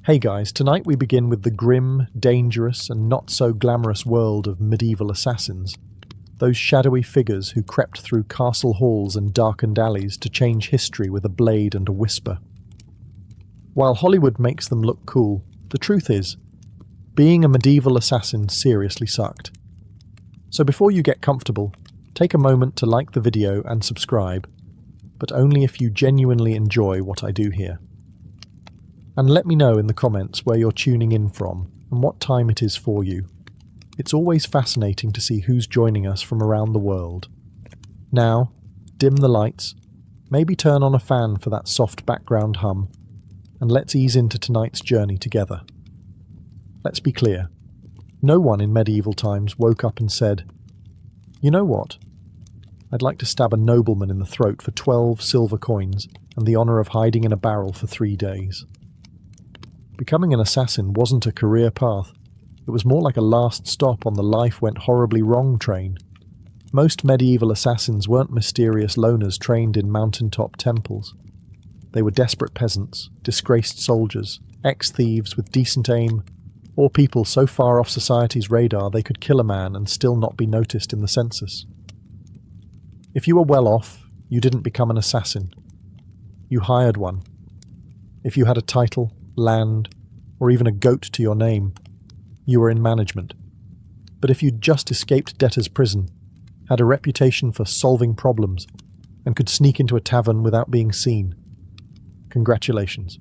Hey guys, tonight we begin with the grim, dangerous, and not so glamorous world of medieval assassins. Those shadowy figures who crept through castle halls and darkened alleys to change history with a blade and a whisper. While Hollywood makes them look cool, the truth is, being a medieval assassin seriously sucked. So before you get comfortable, take a moment to like the video and subscribe, but only if you genuinely enjoy what I do here. And let me know in the comments where you're tuning in from and what time it is for you. It's always fascinating to see who's joining us from around the world. Now, dim the lights, maybe turn on a fan for that soft background hum, and let's ease into tonight's journey together. Let's be clear, no one in medieval times woke up and said, "You know what? I'd like to stab a nobleman in the throat for 12 silver coins and the honour of hiding in a barrel for 3 days." Becoming an assassin wasn't a career path. It was more like a last stop on the life went horribly wrong train. Most medieval assassins weren't mysterious loners trained in mountaintop temples. They were desperate peasants, disgraced soldiers, ex-thieves with decent aim, or people so far off society's radar they could kill a man and still not be noticed in the census. If you were well off, you didn't become an assassin. You hired one. If you had a title, land, or even a goat to your name, you were in management. But if you'd just escaped debtor's prison, had a reputation for solving problems, and could sneak into a tavern without being seen, congratulations.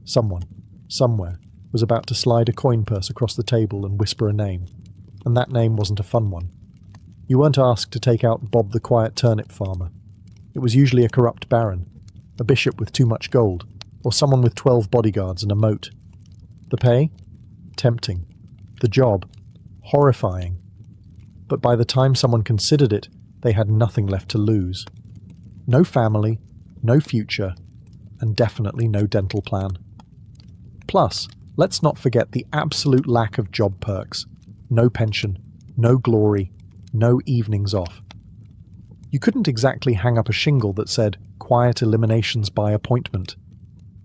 Someone, somewhere, was about to slide a coin purse across the table and whisper a name, and that name wasn't a fun one. You weren't asked to take out Bob the Quiet Turnip Farmer. It was usually a corrupt baron, a bishop with too much gold, or someone with 12 bodyguards and a moat. The pay? Tempting. The job? Horrifying. But by the time someone considered it, they had nothing left to lose. No family, no future, and definitely no dental plan. Plus, let's not forget the absolute lack of job perks. No pension, no glory, no evenings off. You couldn't exactly hang up a shingle that said, "Quiet eliminations by appointment."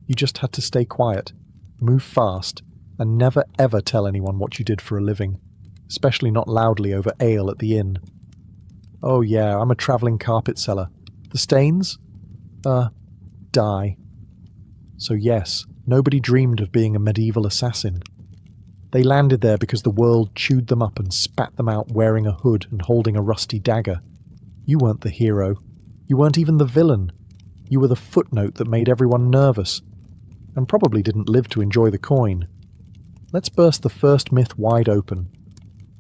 You just had to stay quiet, move fast, and never ever tell anyone what you did for a living, especially not loudly over ale at the inn. "Oh yeah, I'm a travelling carpet seller. The stains? Die." So yes, nobody dreamed of being a medieval assassin. They landed there because the world chewed them up and spat them out wearing a hood and holding a rusty dagger. You weren't the hero. You weren't even the villain. You were the footnote that made everyone nervous, and probably didn't live to enjoy the coin. Let's burst the first myth wide open.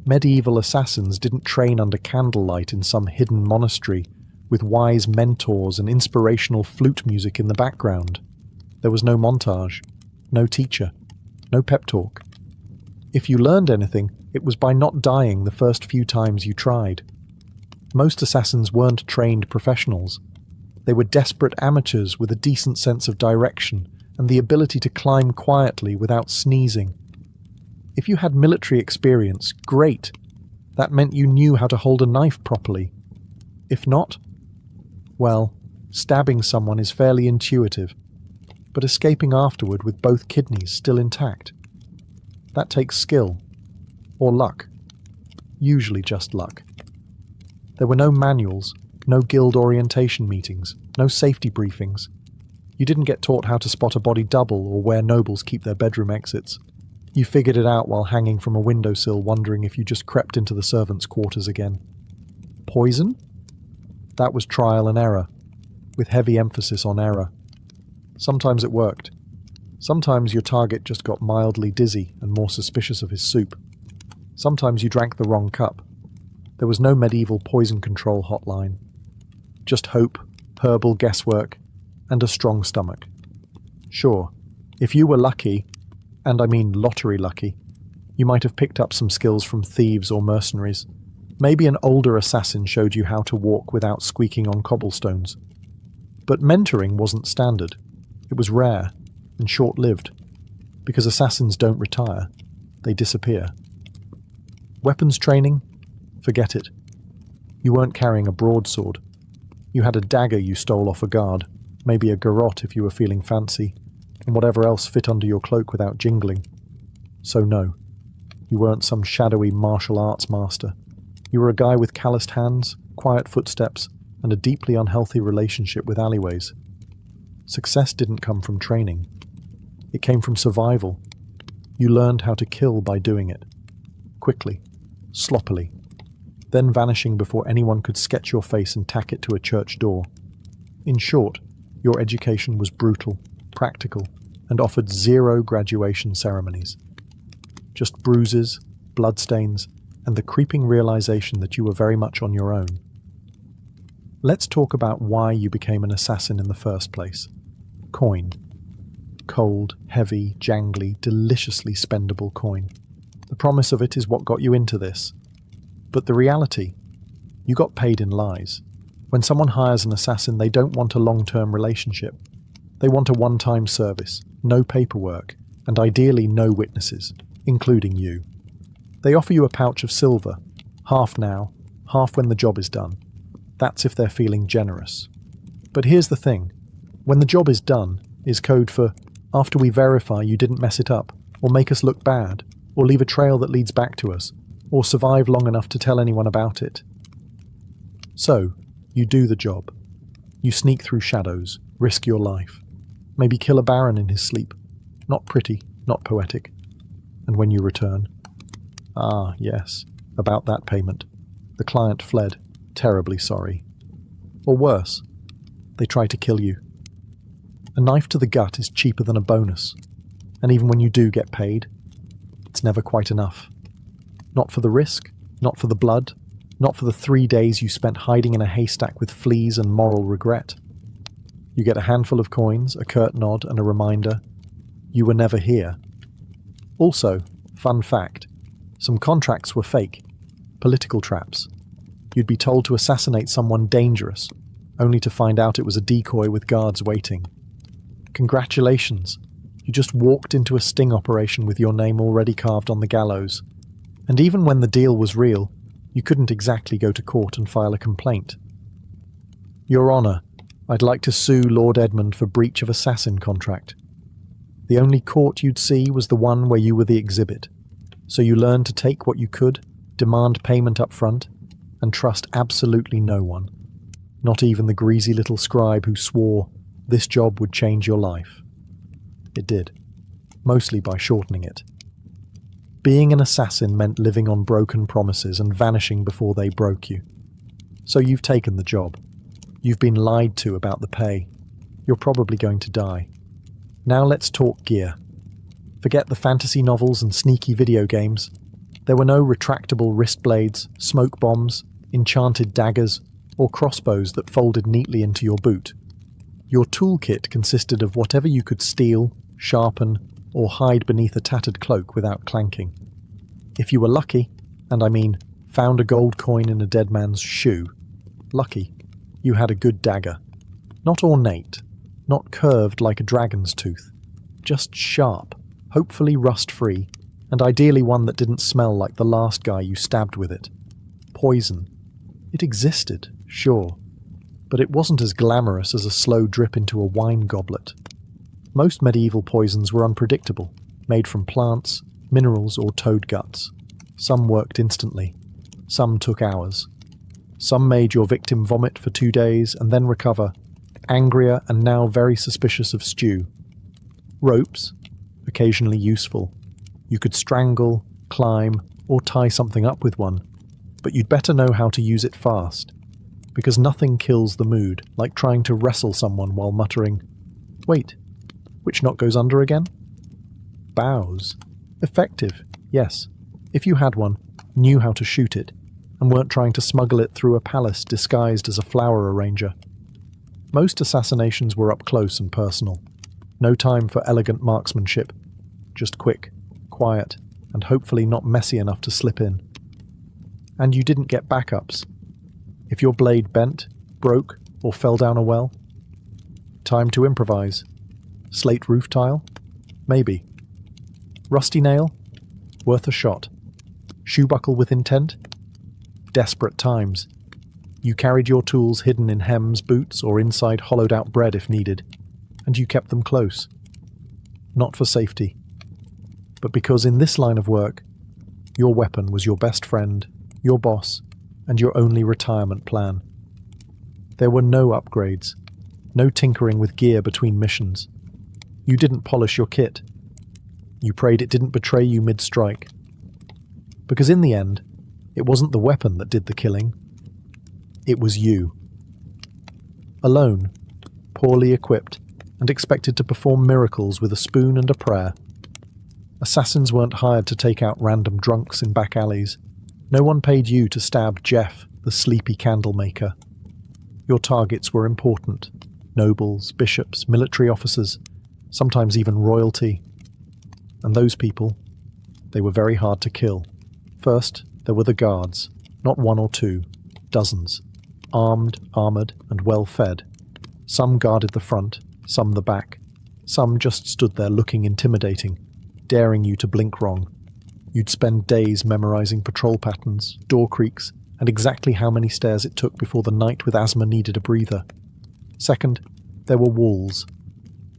Medieval assassins didn't train under candlelight in some hidden monastery, with wise mentors and inspirational flute music in the background. There was no montage, no teacher, no pep talk. If you learned anything, it was by not dying the first few times you tried. Most assassins weren't trained professionals. They were desperate amateurs with a decent sense of direction and the ability to climb quietly without sneezing. If you had military experience, great. That meant you knew how to hold a knife properly. If not, well, stabbing someone is fairly intuitive, but escaping afterward with both kidneys still intact. That takes skill. Or luck. Usually just luck. There were no manuals, no guild orientation meetings, no safety briefings. You didn't get taught how to spot a body double or where nobles keep their bedroom exits. You figured it out while hanging from a windowsill wondering if you just crept into the servants' quarters again. Poison? That was trial and error, with heavy emphasis on error. Sometimes it worked. Sometimes your target just got mildly dizzy and more suspicious of his soup. Sometimes you drank the wrong cup. There was no medieval poison control hotline. Just hope, herbal guesswork, and a strong stomach. Sure, if you were lucky, and I mean lottery lucky, you might have picked up some skills from thieves or mercenaries. Maybe an older assassin showed you how to walk without squeaking on cobblestones. But mentoring wasn't standard. It was rare and short-lived, because assassins don't retire, they disappear. Weapons training? Forget it. You weren't carrying a broadsword. You had a dagger you stole off a guard, maybe a garrote if you were feeling fancy, and whatever else fit under your cloak without jingling. So no, you weren't some shadowy martial arts master. You were a guy with calloused hands, quiet footsteps, and a deeply unhealthy relationship with alleyways. Success didn't come from training. It came from survival. You learned how to kill by doing it. Quickly, sloppily, then vanishing before anyone could sketch your face and tack it to a church door. In short, your education was brutal, practical, and offered zero graduation ceremonies. Just bruises, bloodstains, and the creeping realization that you were very much on your own. Let's talk about why you became an assassin in the first place. Coin. Cold, heavy, jangly, deliciously spendable coin. The promise of it is what got you into this. But the reality, you got paid in lies. When someone hires an assassin, they don't want a long-term relationship. They want a one-time service, no paperwork, and ideally no witnesses, including you. They offer you a pouch of silver, half now, half when the job is done. That's if they're feeling generous. But here's the thing. When the job is done is code for after we verify you didn't mess it up, or make us look bad, or leave a trail that leads back to us, or survive long enough to tell anyone about it. So, you do the job. You sneak through shadows, risk your life. Maybe kill a baron in his sleep. Not pretty, not poetic. And when you return... Ah, yes, about that payment. The client fled, terribly sorry. Or worse, they try to kill you. A knife to the gut is cheaper than a bonus. And even when you do get paid, it's never quite enough. Not for the risk, not for the blood, not for the 3 days you spent hiding in a haystack with fleas and moral regret. You get a handful of coins, a curt nod, and a reminder, you were never here. Also, fun fact, some contracts were fake, political traps. You'd be told to assassinate someone dangerous, only to find out it was a decoy with guards waiting. Congratulations, you just walked into a sting operation with your name already carved on the gallows. And even when the deal was real, you couldn't exactly go to court and file a complaint. Your Honour, I'd like to sue Lord Edmund for breach of assassin contract. The only court you'd see was the one where you were the exhibit, so you learned to take what you could, demand payment up front, and trust absolutely no one. Not even the greasy little scribe who swore this job would change your life. It did, mostly by shortening it. Being an assassin meant living on broken promises and vanishing before they broke you. So you've taken the job. You've been lied to about the pay. You're probably going to die. Now let's talk gear. Forget the fantasy novels and sneaky video games. There were no retractable wrist blades, smoke bombs, enchanted daggers, or crossbows that folded neatly into your boot. Your toolkit consisted of whatever you could steal, sharpen, or hide beneath a tattered cloak without clanking. If you were lucky, and I mean found a gold coin in a dead man's shoe, lucky, you had a good dagger. Not ornate, not curved like a dragon's tooth, just sharp, hopefully rust-free, and ideally one that didn't smell like the last guy you stabbed with it. Poison. It existed, sure, but it wasn't as glamorous as a slow drip into a wine goblet. Most medieval poisons were unpredictable, made from plants, minerals, or toad guts. Some worked instantly. Some took hours. Some made your victim vomit for 2 days and then recover, angrier and now very suspicious of stew. Ropes, occasionally useful. You could strangle, climb, or tie something up with one, but you'd better know how to use it fast, because nothing kills the mood like trying to wrestle someone while muttering, "Wait, which knot goes under again?" Bows. Effective, yes, if you had one, knew how to shoot it, and weren't trying to smuggle it through a palace disguised as a flower arranger. Most assassinations were up close and personal. No time for elegant marksmanship. Just quick, quiet, and hopefully not messy enough to slip in. And you didn't get backups. If your blade bent, broke, or fell down a well, time to improvise. Slate roof tile? Maybe. Rusty nail? Worth a shot. Shoe buckle with intent? Desperate times. You carried your tools hidden in hems, boots, or inside hollowed-out bread if needed, and you kept them close. not for safety, but because in this line of work, your weapon was your best friend, your boss, and your only retirement plan. There were no upgrades, no tinkering with gear between missions. You didn't polish your kit. You prayed it didn't betray you mid-strike. Because in the end, it wasn't the weapon that did the killing. It was you. Alone, poorly equipped, and expected to perform miracles with a spoon and a prayer. Assassins weren't hired to take out random drunks in back alleys. No one paid you to stab Jeff, the sleepy candlemaker. Your targets were important. Nobles, bishops, military officers, sometimes even royalty. And those people, they were very hard to kill. First, there were the guards, not one or two, dozens, armed, armoured, and well-fed. Some guarded the front, some the back. Some just stood there looking intimidating, daring you to blink wrong. You'd spend days memorising patrol patterns, door creaks, and exactly how many stairs it took before the knight with asthma needed a breather. Second, there were walls.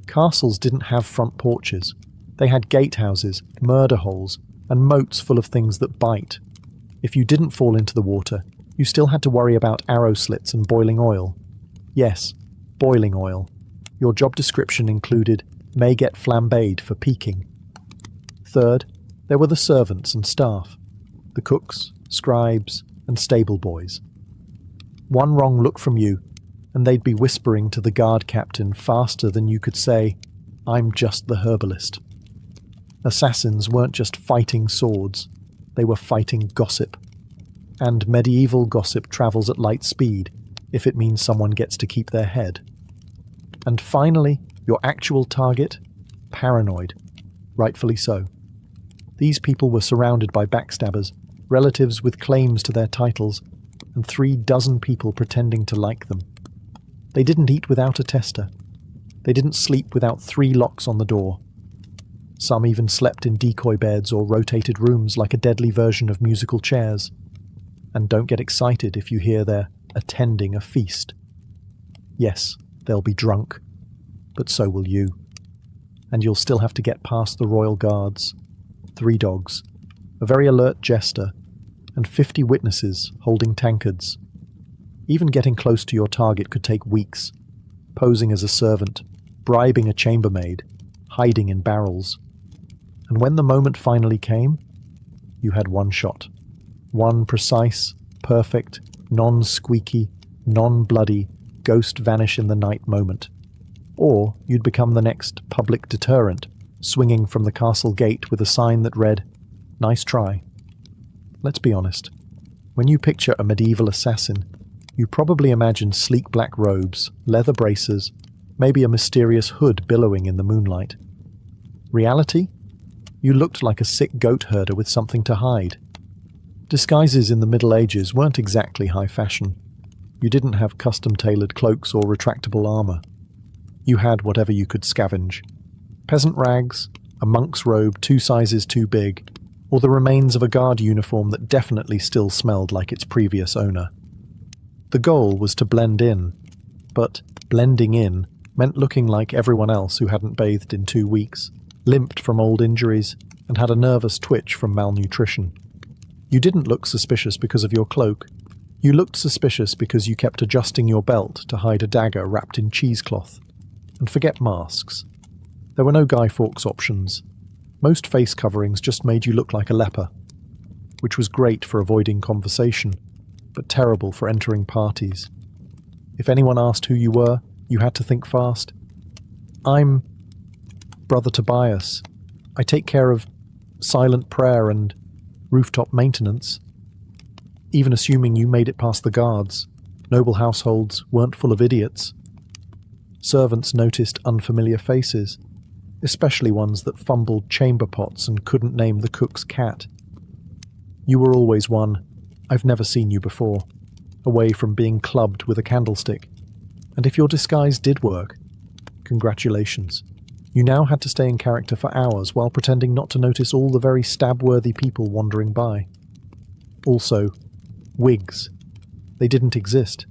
Castles didn't have front porches. They had gatehouses, murder holes, and moats full of things that bite. If you didn't fall into the water, you still had to worry about arrow slits and boiling oil. Yes, boiling oil. Your job description included may get flambéed for peeking. Third, there were the servants and staff, the cooks, scribes, and stable boys. One wrong look from you, and they'd be whispering to the guard captain faster than you could say, "I'm just the herbalist." Assassins weren't just fighting swords, they were fighting gossip. And medieval gossip travels at light speed, if it means someone gets to keep their head. And finally, your actual target? Paranoid. Rightfully so. These people were surrounded by backstabbers, relatives with claims to their titles, and 36 people pretending to like them. They didn't eat without a tester. They didn't sleep without 3 locks on the door. Some even slept in decoy beds or rotated rooms like a deadly version of musical chairs. And don't get excited if you hear they're attending a feast. Yes, they'll be drunk, but so will you. And you'll still have to get past the royal guards, 3 dogs, a very alert jester, and 50 witnesses holding tankards. Even getting close to your target could take weeks, posing as a servant, bribing a chambermaid, hiding in barrels. And when the moment finally came, you had one shot. One precise, perfect, non-squeaky, non-bloody, ghost vanish in the night moment. Or you'd become the next public deterrent, swinging from the castle gate with a sign that read, "Nice try." Let's be honest. When you picture a medieval assassin, you probably imagine sleek black robes, leather braces, maybe a mysterious hood billowing in the moonlight. Reality? You looked like a sick goat herder with something to hide. Disguises in the Middle Ages weren't exactly high fashion. You didn't have custom-tailored cloaks or retractable armour. You had whatever you could scavenge. Peasant rags, a monk's robe 2 sizes too big, or the remains of a guard uniform that definitely still smelled like its previous owner. The goal was to blend in, but blending in meant looking like everyone else who hadn't bathed in 2 weeks, limped from old injuries, and had a nervous twitch from malnutrition. You didn't look suspicious because of your cloak. You looked suspicious because you kept adjusting your belt to hide a dagger wrapped in cheesecloth. And forget masks. There were no Guy Fawkes options. Most face coverings just made you look like a leper, which was great for avoiding conversation, but terrible for entering parties. If anyone asked who you were, you had to think fast. "I'm Brother Tobias. I take care of silent prayer and rooftop maintenance." Even assuming you made it past the guards, noble households weren't full of idiots. Servants noticed unfamiliar faces, especially ones that fumbled chamber pots and couldn't name the cook's cat. You were always one, "I've never seen you before," away from being clubbed with a candlestick. And if your disguise did work, congratulations. You now had to stay in character for hours while pretending not to notice all the very stab-worthy people wandering by. Also, wigs. They didn't exist.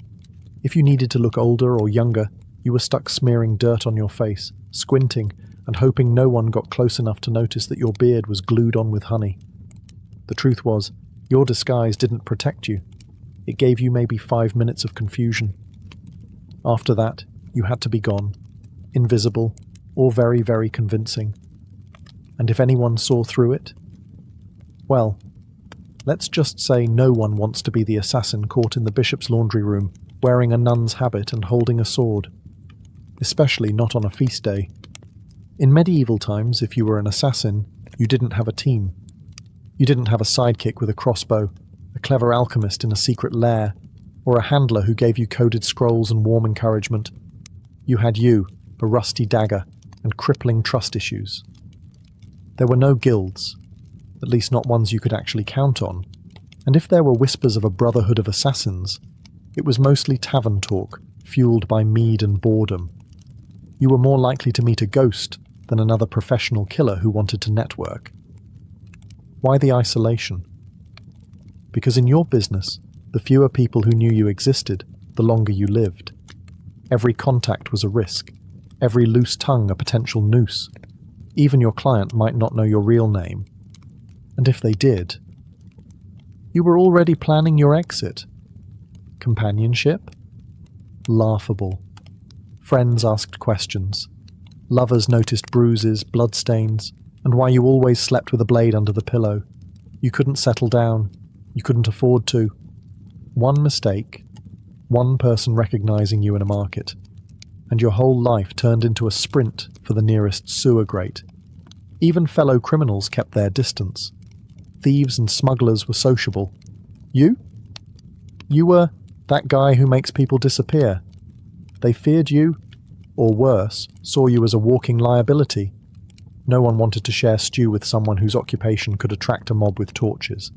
If you needed to look older or younger, you were stuck smearing dirt on your face, squinting, and hoping no one got close enough to notice that your beard was glued on with honey. The truth was, your disguise didn't protect you. It gave you maybe 5 minutes of confusion. After that, you had to be gone, invisible, or very, very convincing. And if anyone saw through it, well, let's just say no one wants to be the assassin caught in the bishop's laundry room, wearing a nun's habit and holding a sword. Especially not on a feast day. In medieval times, if you were an assassin, you didn't have a team. You didn't have a sidekick with a crossbow, a clever alchemist in a secret lair, or a handler who gave you coded scrolls and warm encouragement. You had you, a rusty dagger, and crippling trust issues. There were no guilds, at least not ones you could actually count on, and if there were whispers of a brotherhood of assassins, it was mostly tavern talk, fueled by mead and boredom. You were more likely to meet a ghost than another professional killer who wanted to network. Why the isolation? Because in your business, the fewer people who knew you existed, the longer you lived. Every contact was a risk, every loose tongue a potential noose. Even your client might not know your real name. And if they did, you were already planning your exit. Companionship? Laughable. Friends asked questions. Lovers noticed bruises, bloodstains, and why you always slept with a blade under the pillow. You couldn't settle down. You couldn't afford to. One mistake, one person recognizing you in a market, and your whole life turned into a sprint for the nearest sewer grate. Even fellow criminals kept their distance. Thieves and smugglers were sociable. You? You were that guy who makes people disappear. They feared you, or worse, saw you as a walking liability. No one wanted to share stew with someone whose occupation could attract a mob with torches.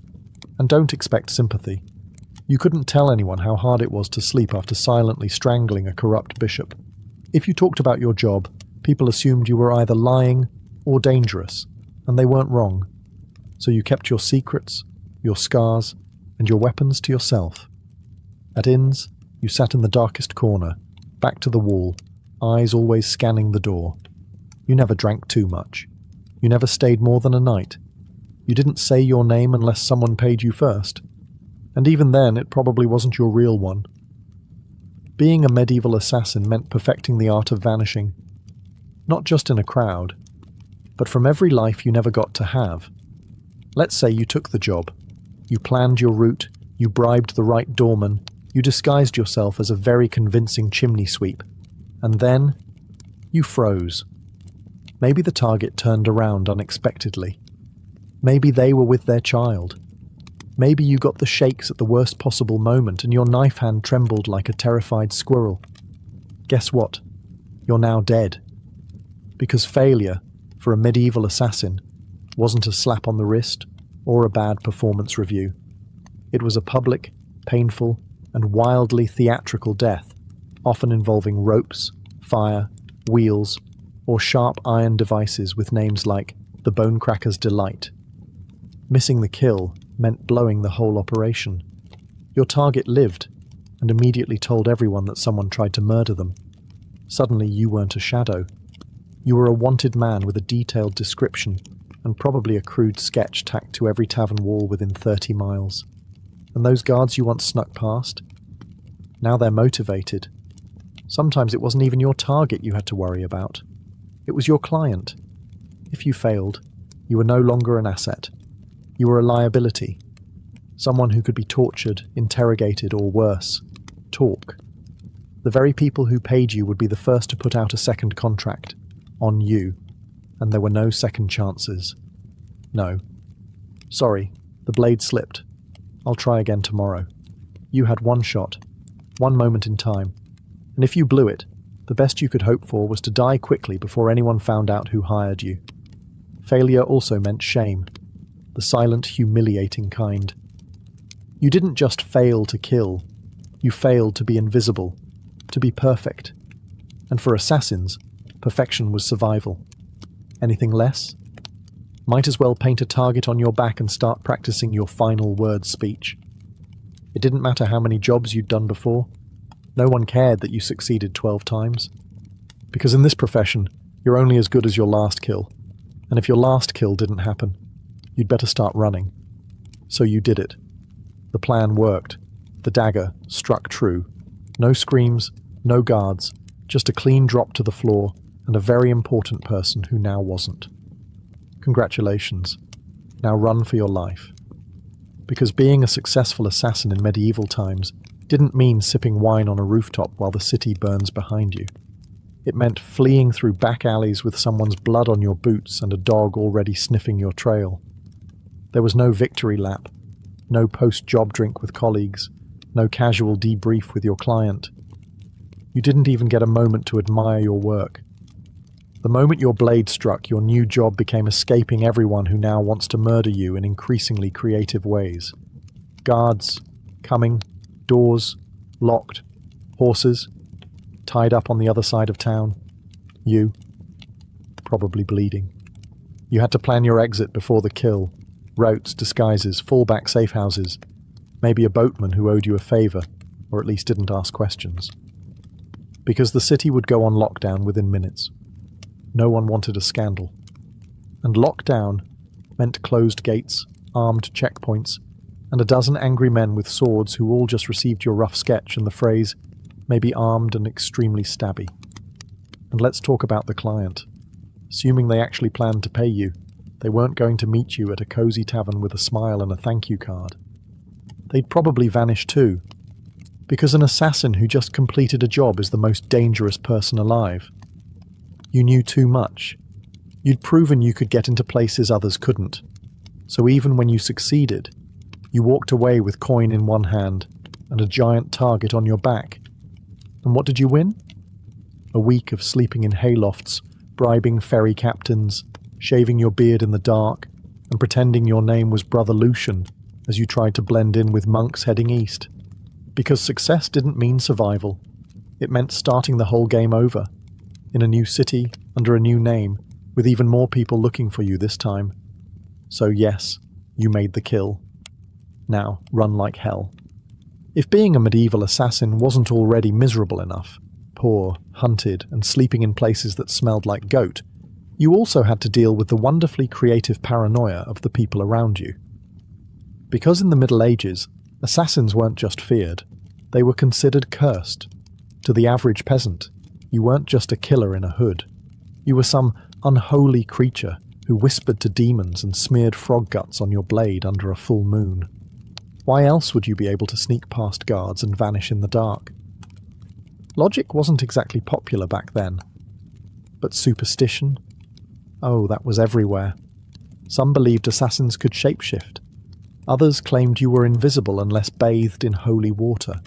And don't expect sympathy. You couldn't tell anyone how hard it was to sleep after silently strangling a corrupt bishop. If you talked about your job, people assumed you were either lying or dangerous, and they weren't wrong. So you kept your secrets, your scars, and your weapons to yourself. At inns, you sat in the darkest corner, back to the wall, eyes always scanning the door. You never drank too much. You never stayed more than a night. You didn't say your name unless someone paid you first. And even then, it probably wasn't your real one. Being a medieval assassin meant perfecting the art of vanishing. Not just in a crowd, but from every life you never got to have. Let's say you took the job. You planned your route, you bribed the right doorman, you disguised yourself as a very convincing chimney sweep. And then, you froze. Maybe the target turned around unexpectedly. Maybe they were with their child. Maybe you got the shakes at the worst possible moment and your knife hand trembled like a terrified squirrel. Guess what? You're now dead. Because failure, for a medieval assassin, wasn't a slap on the wrist or a bad performance review. It was a public, painful, and wildly theatrical death, often involving ropes, fire, wheels, or sharp iron devices with names like the Bonecracker's Delight. Missing the kill meant blowing the whole operation. Your target lived, and immediately told everyone that someone tried to murder them. Suddenly you weren't a shadow. You were a wanted man with a detailed description, and probably a crude sketch tacked to every tavern wall within 30 miles. And those guards you once snuck past? Now they're motivated. Sometimes it wasn't even your target you had to worry about. It was your client. If you failed, you were no longer an asset. You were a liability. Someone who could be tortured, interrogated, or worse, talk. The very people who paid you would be the first to put out a second contract, on you, and there were no second chances. No. Sorry, the blade slipped. I'll try again tomorrow. You had one shot, one moment in time, and if you blew it, the best you could hope for was to die quickly before anyone found out who hired you. Failure also meant shame, the silent, humiliating kind. You didn't just fail to kill, you failed to be invisible, to be perfect. And for assassins, perfection was survival. Anything less? Might as well paint a target on your back and start practicing your final word speech. It didn't matter how many jobs you'd done before. No one cared that you succeeded 12 times. Because in this profession, You're only as good as your last kill. And if your last kill didn't happen, you'd better start running. So you did it. The plan worked. The dagger struck true. No screams, no guards, just a clean drop to the floor and a very important person who now wasn't. Congratulations. Now run for your life. Because being a successful assassin in medieval times didn't mean sipping wine on a rooftop while the city burns behind you. It meant fleeing through back alleys with someone's blood on your boots and a dog already sniffing your trail. There was no victory lap, no post-job drink with colleagues, no casual debrief with your client. You didn't even get a moment to admire your work. The moment your blade struck, your new job became escaping everyone who now wants to murder you in increasingly creative ways. Guards, coming, doors, locked, horses, tied up on the other side of town. You, probably bleeding. You had to plan your exit before the kill. Routes, disguises, fallback safe houses. Maybe a boatman who owed you a favour, or at least didn't ask questions. Because the city would go on lockdown within minutes. No one wanted a scandal. And lockdown meant closed gates, armed checkpoints, and a dozen angry men with swords who all just received your rough sketch and the phrase, maybe armed and extremely stabby. And let's talk about the client. Assuming they actually planned to pay you, they weren't going to meet you at a cozy tavern with a smile and a thank you card. They'd probably vanish too, because an assassin who just completed a job is the most dangerous person alive. You knew too much. You'd proven you could get into places others couldn't. So even when you succeeded, you walked away with coin in one hand and a giant target on your back. And what did you win? A week of sleeping in haylofts, bribing ferry captains, shaving your beard in the dark, and pretending your name was Brother Lucian as you tried to blend in with monks heading east. Because success didn't mean survival. It meant starting the whole game over. In a new city, under a new name, with even more people looking for you this time. So yes, you made the kill. Now, run like hell. If being a medieval assassin wasn't already miserable enough, poor, hunted, and sleeping in places that smelled like goat, you also had to deal with the wonderfully creative paranoia of the people around you. Because in the Middle Ages, assassins weren't just feared, they were considered cursed. To the average peasant, you weren't just a killer in a hood. You were some unholy creature who whispered to demons and smeared frog guts on your blade under a full moon. Why else would you be able to sneak past guards and vanish in the dark? Logic wasn't exactly popular back then. But superstition? Oh, that was everywhere. Some believed assassins could shapeshift. Others claimed you were invisible unless bathed in holy water.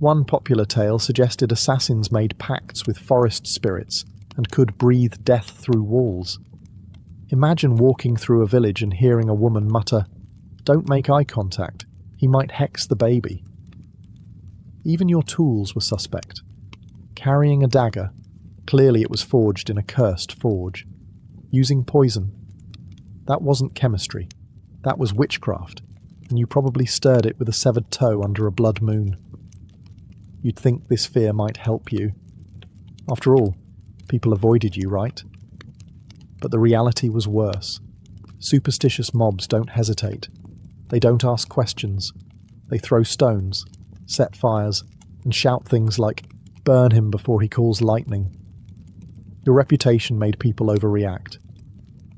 One popular tale suggested assassins made pacts with forest spirits and could breathe death through walls. Imagine walking through a village and hearing a woman mutter, "Don't make eye contact, he might hex the baby." Even your tools were suspect. Carrying a dagger, clearly it was forged in a cursed forge. Using poison. That wasn't chemistry. That was witchcraft, and you probably stirred it with a severed toe under a blood moon. You'd think this fear might help you. After all, people avoided you, right? But the reality was worse. Superstitious mobs don't hesitate. They don't ask questions. They throw stones, set fires, and shout things like, "Burn him before he calls lightning." Your reputation made people overreact.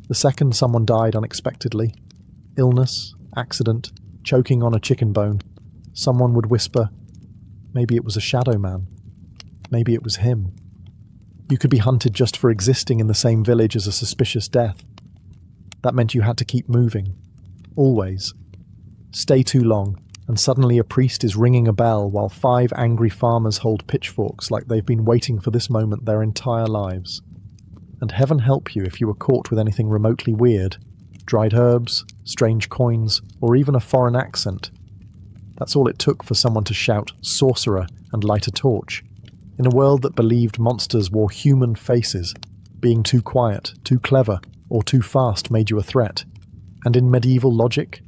The second someone died unexpectedly, illness, accident, choking on a chicken bone, someone would whisper, maybe it was a shadow man. Maybe it was him. You could be hunted just for existing in the same village as a suspicious death. That meant you had to keep moving. Always. Stay too long, and suddenly a priest is ringing a bell while 5 angry farmers hold pitchforks like they've been waiting for this moment their entire lives. And heaven help you if you were caught with anything remotely weird. Dried herbs, strange coins, or even a foreign accent. That's all it took for someone to shout, "Sorcerer," and light a torch. In a world that believed monsters wore human faces, being too quiet, too clever, or too fast made you a threat. And in medieval logic,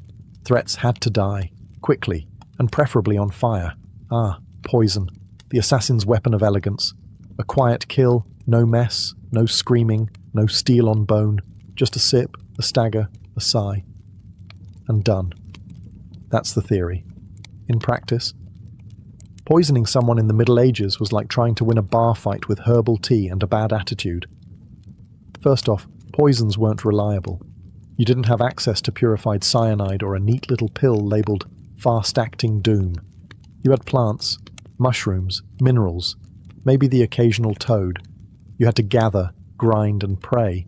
threats had to die, quickly, and preferably on fire. Ah, poison, the assassin's weapon of elegance. A quiet kill, no mess, no screaming, no steel on bone, just a sip, a stagger, a sigh. And done. That's the theory. In practice, poisoning someone in the Middle Ages was like trying to win a bar fight with herbal tea and a bad attitude. First off, poisons weren't reliable. You didn't have access to purified cyanide or a neat little pill labelled fast-acting doom. You had plants, mushrooms, minerals, maybe the occasional toad. You had to gather, grind and pray.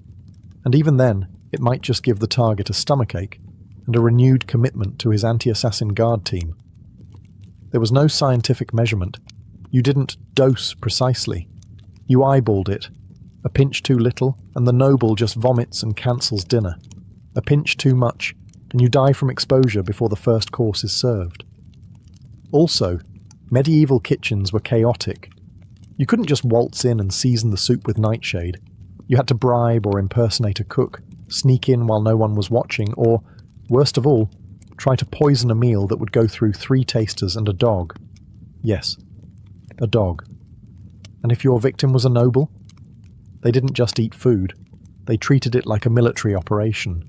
And even then, it might just give the target a stomachache and a renewed commitment to his anti-assassin guard team. There was no scientific measurement. You didn't dose precisely. You eyeballed it. A pinch too little, and the noble just vomits and cancels dinner. A pinch too much, and you die from exposure before the first course is served. Also, medieval kitchens were chaotic. You couldn't just waltz in and season the soup with nightshade. You had to bribe or impersonate a cook, sneak in while no one was watching, or, worst of all, try to poison a meal that would go through 3 tasters and a dog. Yes, a dog. And if your victim was a noble, they didn't just eat food, they treated it like a military operation.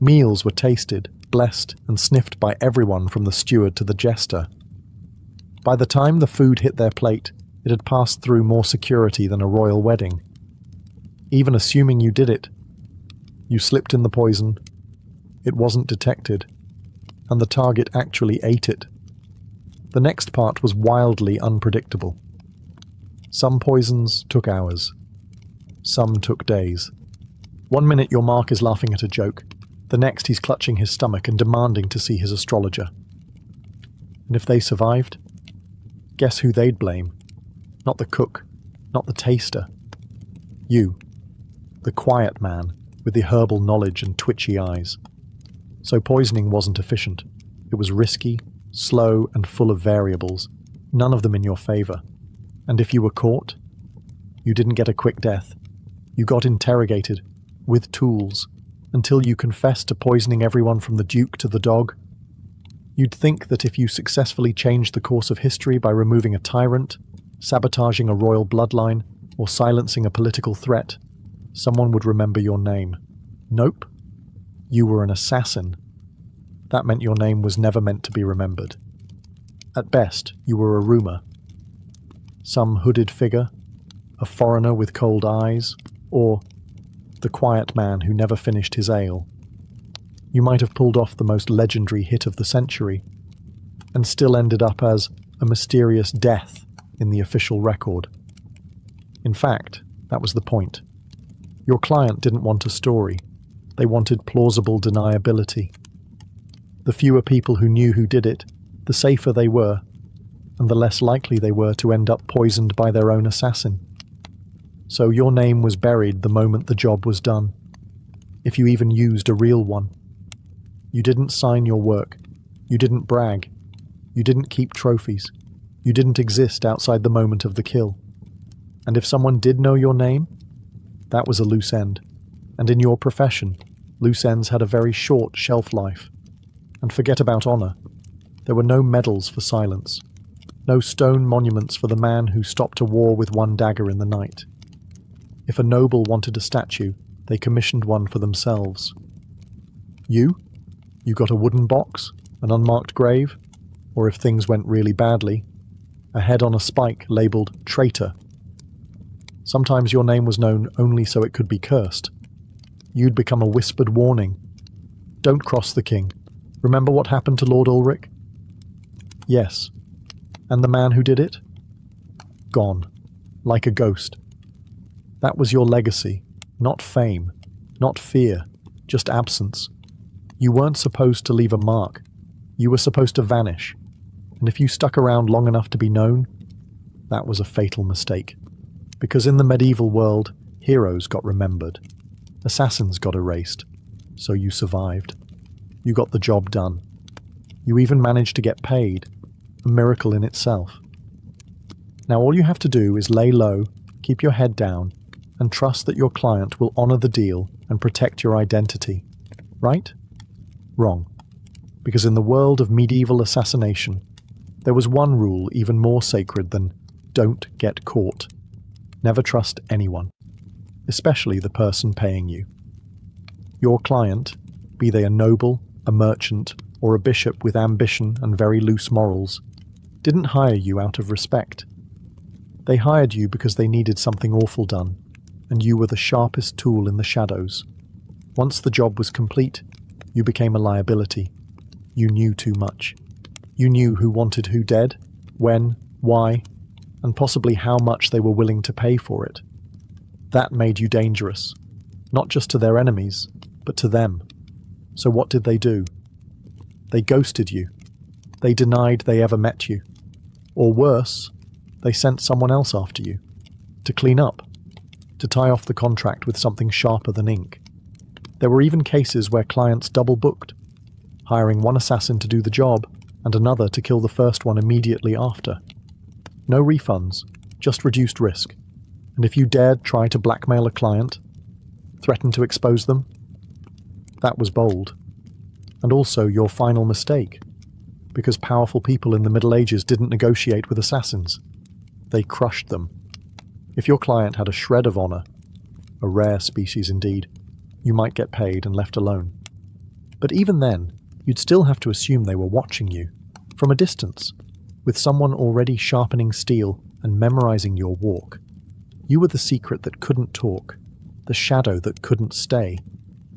Meals were tasted, blessed, and sniffed by everyone from the steward to the jester. By the time the food hit their plate, it had passed through more security than a royal wedding. Even assuming you did it, you slipped in the poison, it wasn't detected, and the target actually ate it. The next part was wildly unpredictable. Some poisons took hours. Some took days. 1 minute your mark is laughing at a joke, the next he's clutching his stomach and demanding to see his astrologer. And if they survived, guess who they'd blame? Not the cook, not the taster. You, the quiet man with the herbal knowledge and twitchy eyes. So poisoning wasn't efficient. It was risky, slow, and full of variables, none of them in your favor. And if you were caught, you didn't get a quick death. You got interrogated, with tools, until you confessed to poisoning everyone from the Duke to the dog. You'd think that if you successfully changed the course of history by removing a tyrant, sabotaging a royal bloodline, or silencing a political threat, someone would remember your name. Nope. You were an assassin. That meant your name was never meant to be remembered. At best, you were a rumor. Some hooded figure, a foreigner with cold eyes, or the quiet man who never finished his ale. You might have pulled off the most legendary hit of the century, and still ended up as a mysterious death in the official record. In fact, that was the point. Your client didn't want a story. They wanted plausible deniability. The fewer people who knew who did it, the safer they were, and the less likely they were to end up poisoned by their own assassin. So your name was buried the moment the job was done, if you even used a real one. You didn't sign your work. You didn't brag. You didn't keep trophies. You didn't exist outside the moment of the kill. And if someone did know your name, that was a loose end. And in your profession, loose ends had a very short shelf life. And forget about honor. There were no medals for silence. No stone monuments for the man who stopped a war with one dagger in the night. If a noble wanted a statue, they commissioned one for themselves. You got a wooden box, an unmarked grave, or if things went really badly, a head on a spike labelled traitor. Sometimes your name was known only so it could be cursed. You'd become a whispered warning. Don't cross the king. Remember what happened to Lord Ulrich? Yes. And the man who did it? Gone. Like a ghost. That was your legacy. Not fame. Not fear. Just absence. You weren't supposed to leave a mark. You were supposed to vanish. And if you stuck around long enough to be known, that was a fatal mistake. Because in the medieval world, heroes got remembered. Assassins got erased. So you survived. You got the job done. You even managed to get paid. A miracle in itself. Now all you have to do is lay low, keep your head down, and trust that your client will honor the deal and protect your identity. Right? Wrong. Because in the world of medieval assassination, there was one rule even more sacred than don't get caught. Never trust anyone, especially the person paying you. Your client, be they a noble, a merchant, or a bishop with ambition and very loose morals, didn't hire you out of respect. They hired you because they needed something awful done, and you were the sharpest tool in the shadows. Once the job was complete, you became a liability. You knew too much. You knew who wanted who dead, when, why, and possibly how much they were willing to pay for it. That made you dangerous, not just to their enemies, but to them. So what did they do? They ghosted you. They denied they ever met you. Or worse, they sent someone else after you, to clean up, to tie off the contract with something sharper than ink. There were even cases where clients double-booked, hiring one assassin to do the job and another to kill the first one immediately after. No refunds, just reduced risk. And if you dared try to blackmail a client, threaten to expose them, that was bold. And also your final mistake, because powerful people in the Middle Ages didn't negotiate with assassins. They crushed them. If your client had a shred of honor, a rare species indeed, you might get paid and left alone. But even then, you'd still have to assume they were watching you, from a distance, with someone already sharpening steel and memorizing your walk. You were the secret that couldn't talk, the shadow that couldn't stay.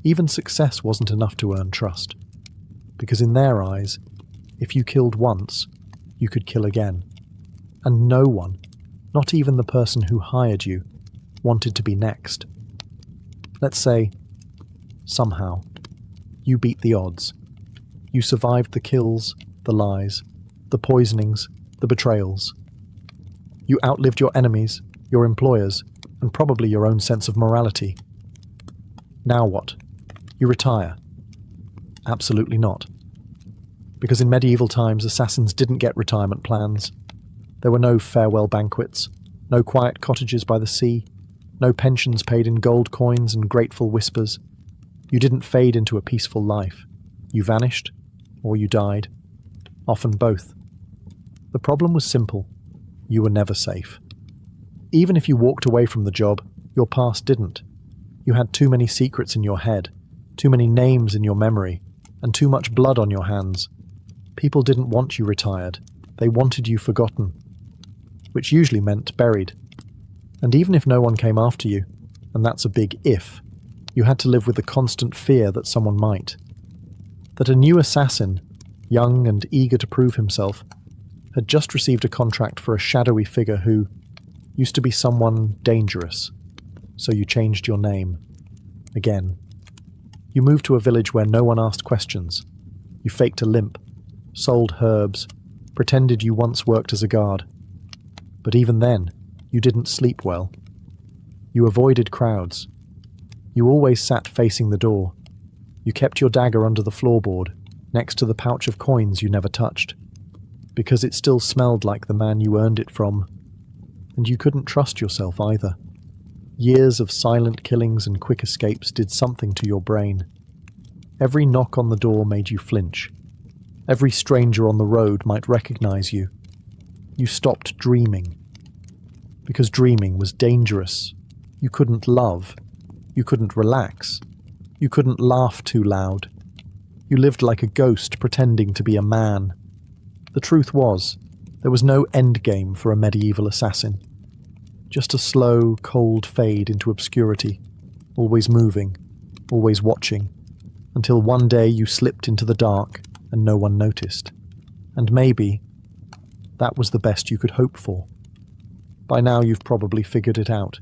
Even success wasn't enough to earn trust. Because in their eyes, if you killed once, you could kill again. And no one, not even the person who hired you, wanted to be next. Let's say, somehow, you beat the odds. You survived the kills, the lies, the poisonings, the betrayals. You outlived your enemies, your employers, and probably your own sense of morality. Now what? You retire? Absolutely not. Because in medieval times, assassins didn't get retirement plans. There were no farewell banquets, no quiet cottages by the sea, no pensions paid in gold coins and grateful whispers. You didn't fade into a peaceful life. You vanished, or you died. Often both. The problem was simple. You were never safe. Even if you walked away from the job, your past didn't. You had too many secrets in your head, too many names in your memory, and too much blood on your hands. People didn't want you retired. They wanted you forgotten, which usually meant buried. And even if no one came after you, and that's a big if, you had to live with the constant fear that someone might. That a new assassin, young and eager to prove himself, had just received a contract for a shadowy figure who used to be someone dangerous. So you changed your name. Again. You moved to a village where no one asked questions. You faked a limp, sold herbs, pretended you once worked as a guard. But even then, you didn't sleep well. You avoided crowds. You always sat facing the door. You kept your dagger under the floorboard, next to the pouch of coins you never touched, because it still smelled like the man you earned it from. And you couldn't trust yourself either. Years of silent killings and quick escapes did something to your brain. Every knock on the door made you flinch. Every stranger on the road might recognize you. You stopped dreaming. Because dreaming was dangerous. You couldn't love. You couldn't relax. You couldn't laugh too loud. You lived like a ghost pretending to be a man. The truth was, there was no endgame for a medieval assassin. Just a slow, cold fade into obscurity, always moving, always watching, until one day you slipped into the dark and no one noticed. And maybe that was the best you could hope for. By now you've probably figured it out.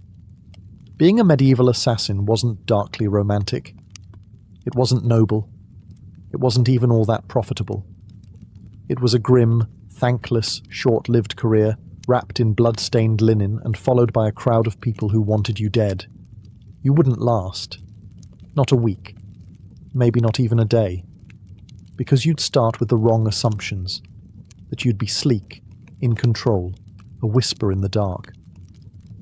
Being a medieval assassin wasn't darkly romantic. It wasn't noble. It wasn't even all that profitable. It was a grim, thankless, short-lived career, wrapped in blood-stained linen and followed by a crowd of people who wanted you dead. You wouldn't last. Not a week. Maybe not even a day. Because you'd start with the wrong assumptions. That you'd be sleek, in control, a whisper in the dark.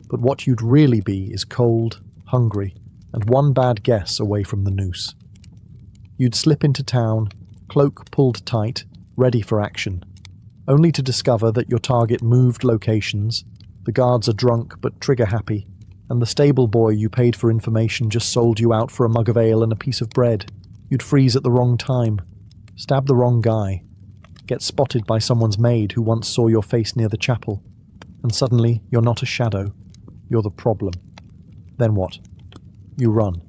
But what you'd really be is cold, hungry, and one bad guess away from the noose. You'd slip into town, cloak pulled tight, ready for action, only to discover that your target moved locations, The guards are drunk but trigger-happy, and the stable boy you paid for information just sold you out for a mug of ale and a piece of bread. You'd freeze at the wrong time, stab the wrong guy, get spotted by someone's maid who once saw your face near the chapel, and suddenly you're not a shadow, you're the problem. Then what? You run.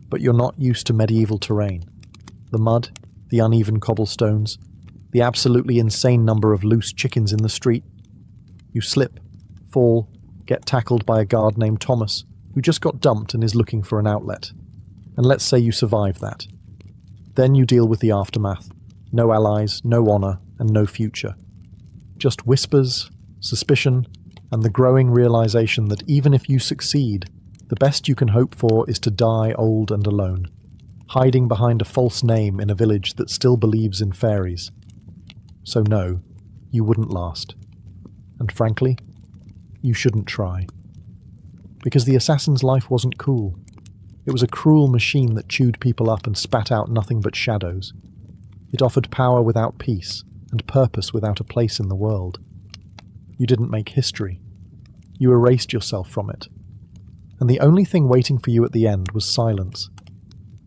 But you're not used to medieval terrain. The mud, the uneven cobblestones, the absolutely insane number of loose chickens in the street. You slip, fall, get tackled by a guard named Thomas, who just got dumped and is looking for an outlet. And let's say you survive that. Then you deal with the aftermath. No allies, no honor, and no future. Just whispers, suspicion, and the growing realization that even if you succeed, the best you can hope for is to die old and alone, hiding behind a false name in a village that still believes in fairies. So no, you wouldn't last. And frankly, you shouldn't try. Because the assassin's life wasn't cool. It was a cruel machine that chewed people up and spat out nothing but shadows. It offered power without peace, and purpose without a place in the world. You didn't make history. You erased yourself from it. And the only thing waiting for you at the end was silence.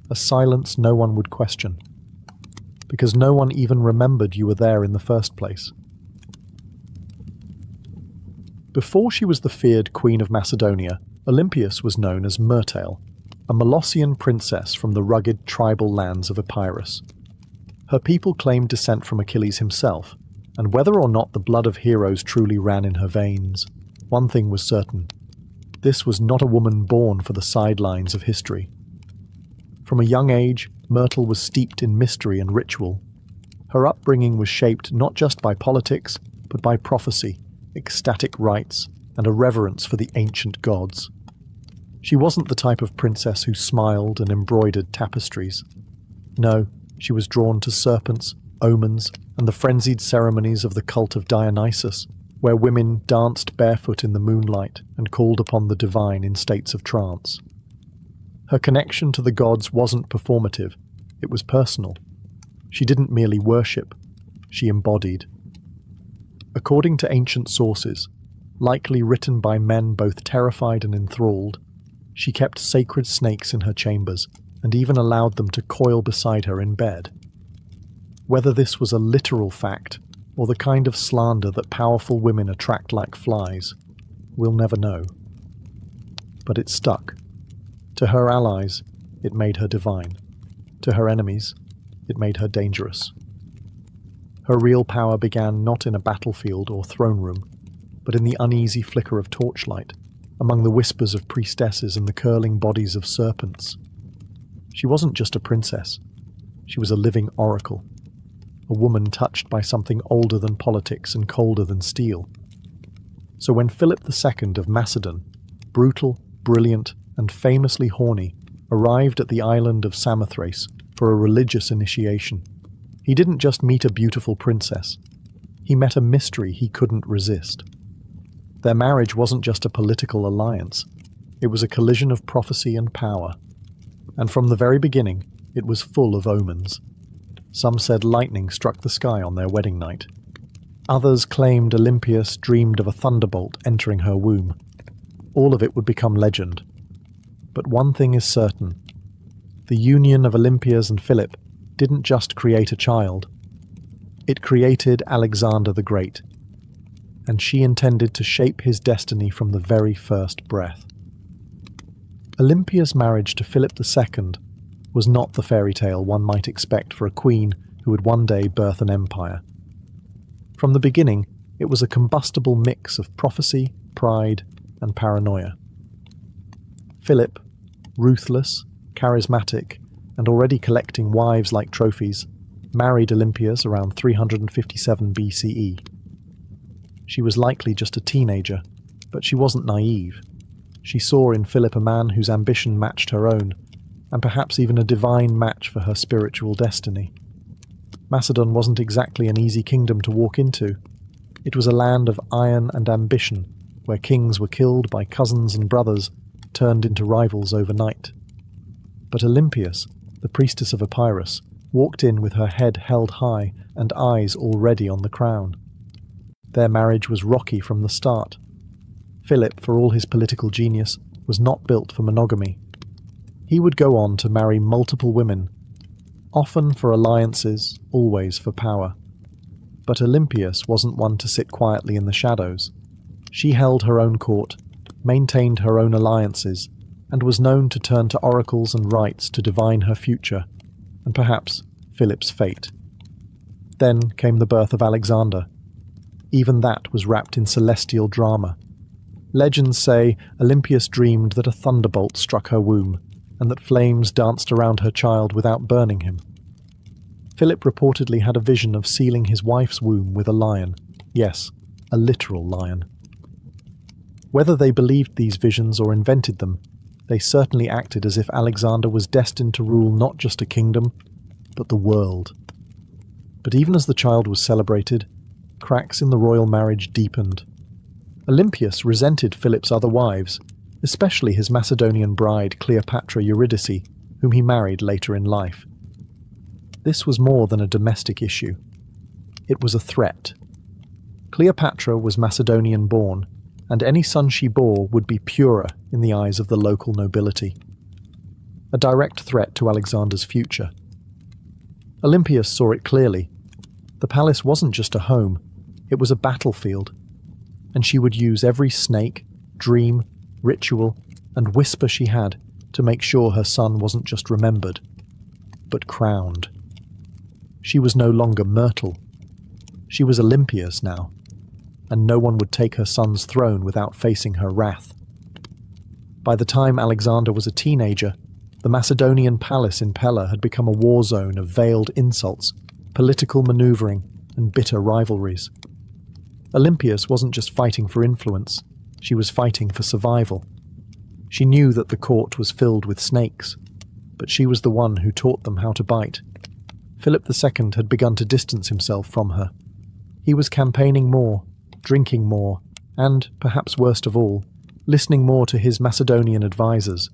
A silence no one would question. Because no one even remembered you were there in the first place. Before she was the feared Queen of Macedonia, Olympias was known as Myrtale, a Molossian princess from the rugged tribal lands of Epirus. Her people claimed descent from Achilles himself, and whether or not the blood of heroes truly ran in her veins, one thing was certain. This was not a woman born for the sidelines of history. From a young age, Myrtle was steeped in mystery and ritual. Her upbringing was shaped not just by politics, but by prophecy, ecstatic rites, and a reverence for the ancient gods. She wasn't the type of princess who smiled and embroidered tapestries. No, she was drawn to serpents, omens, and the frenzied ceremonies of the cult of Dionysus, where women danced barefoot in the moonlight and called upon the divine in states of trance. Her connection to the gods wasn't performative, it was personal. She didn't merely worship, she embodied. According to ancient sources, likely written by men both terrified and enthralled, she kept sacred snakes in her chambers and even allowed them to coil beside her in bed. Whether this was a literal fact or the kind of slander that powerful women attract like flies, we'll never know. But it stuck. To her allies, it made her divine. To her enemies, it made her dangerous. Her real power began not in a battlefield or throne room, but in the uneasy flicker of torchlight, among the whispers of priestesses and the curling bodies of serpents. She wasn't just a princess. She was a living oracle. A woman touched by something older than politics and colder than steel. So when Philip II of Macedon, brutal, brilliant, and famously horny, arrived at the island of Samothrace for a religious initiation, he didn't just meet a beautiful princess. He met a mystery he couldn't resist. Their marriage wasn't just a political alliance. It was a collision of prophecy and power. And from the very beginning, it was full of omens. Some said lightning struck the sky on their wedding night. Others claimed Olympias dreamed of a thunderbolt entering her womb. All of it would become legend. But one thing is certain. The union of Olympias and Philip didn't just create a child. It created Alexander the Great. And she intended to shape his destiny from the very first breath. Olympia's marriage to Philip II was not the fairy tale one might expect for a queen who would one day birth an empire. From the beginning, it was a combustible mix of prophecy, pride, and paranoia. Philip, ruthless, charismatic, and already collecting wives like trophies, married Olympias around 357 BCE. She was likely just a teenager, but she wasn't naive. She saw in Philip a man whose ambition matched her own, and perhaps even a divine match for her spiritual destiny. Macedon wasn't exactly an easy kingdom to walk into. It was a land of iron and ambition, where kings were killed by cousins and brothers, turned into rivals overnight. But Olympias, the priestess of Epirus, walked in with her head held high and eyes already on the crown. Their marriage was rocky from the start. Philip, for all his political genius, was not built for monogamy. He would go on to marry multiple women, often for alliances, always for power. But Olympias wasn't one to sit quietly in the shadows. She held her own court, maintained her own alliances, and was known to turn to oracles and rites to divine her future, and perhaps Philip's fate. Then came the birth of Alexander. Even that was wrapped in celestial drama. Legends say Olympias dreamed that a thunderbolt struck her womb, and that flames danced around her child without burning him. Philip reportedly had a vision of sealing his wife's womb with a lion. Yes, a literal lion. Whether they believed these visions or invented them, they certainly acted as if Alexander was destined to rule not just a kingdom, but the world. But even as the child was celebrated, cracks in the royal marriage deepened. Olympias resented Philip's other wives, especially his Macedonian bride Cleopatra Eurydice, whom he married later in life. This was more than a domestic issue. It was a threat. Cleopatra was Macedonian-born, and any son she bore would be purer in the eyes of the local nobility. A direct threat to Alexander's future. Olympias saw it clearly. The palace wasn't just a home, it was a battlefield, and she would use every snake, dream, ritual, and whisper she had to make sure her son wasn't just remembered, but crowned. She was no longer Myrtle. She was Olympias now, and no one would take her son's throne without facing her wrath. By the time Alexander was a teenager, the Macedonian palace in Pella had become a war zone of veiled insults, political maneuvering, and bitter rivalries. Olympias wasn't just fighting for influence, she was fighting for survival. She knew that the court was filled with snakes, but she was the one who taught them how to bite. Philip II had begun to distance himself from her. He was campaigning more, drinking more, and, perhaps worst of all, listening more to his Macedonian advisors.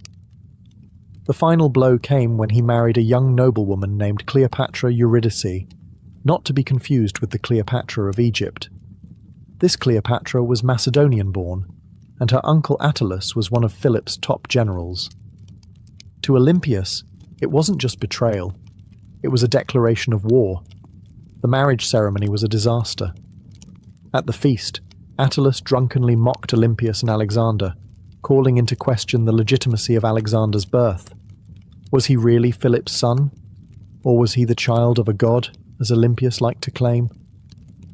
The final blow came when he married a young noblewoman named Cleopatra Eurydice, not to be confused with the Cleopatra of Egypt. This Cleopatra was Macedonian-born, and her uncle Attalus was one of Philip's top generals. To Olympias, it wasn't just betrayal, it was a declaration of war. The marriage ceremony was a disaster. At the feast, Attalus drunkenly mocked Olympias and Alexander, calling into question the legitimacy of Alexander's birth. Was he really Philip's son? Or was he the child of a god, as Olympias liked to claim?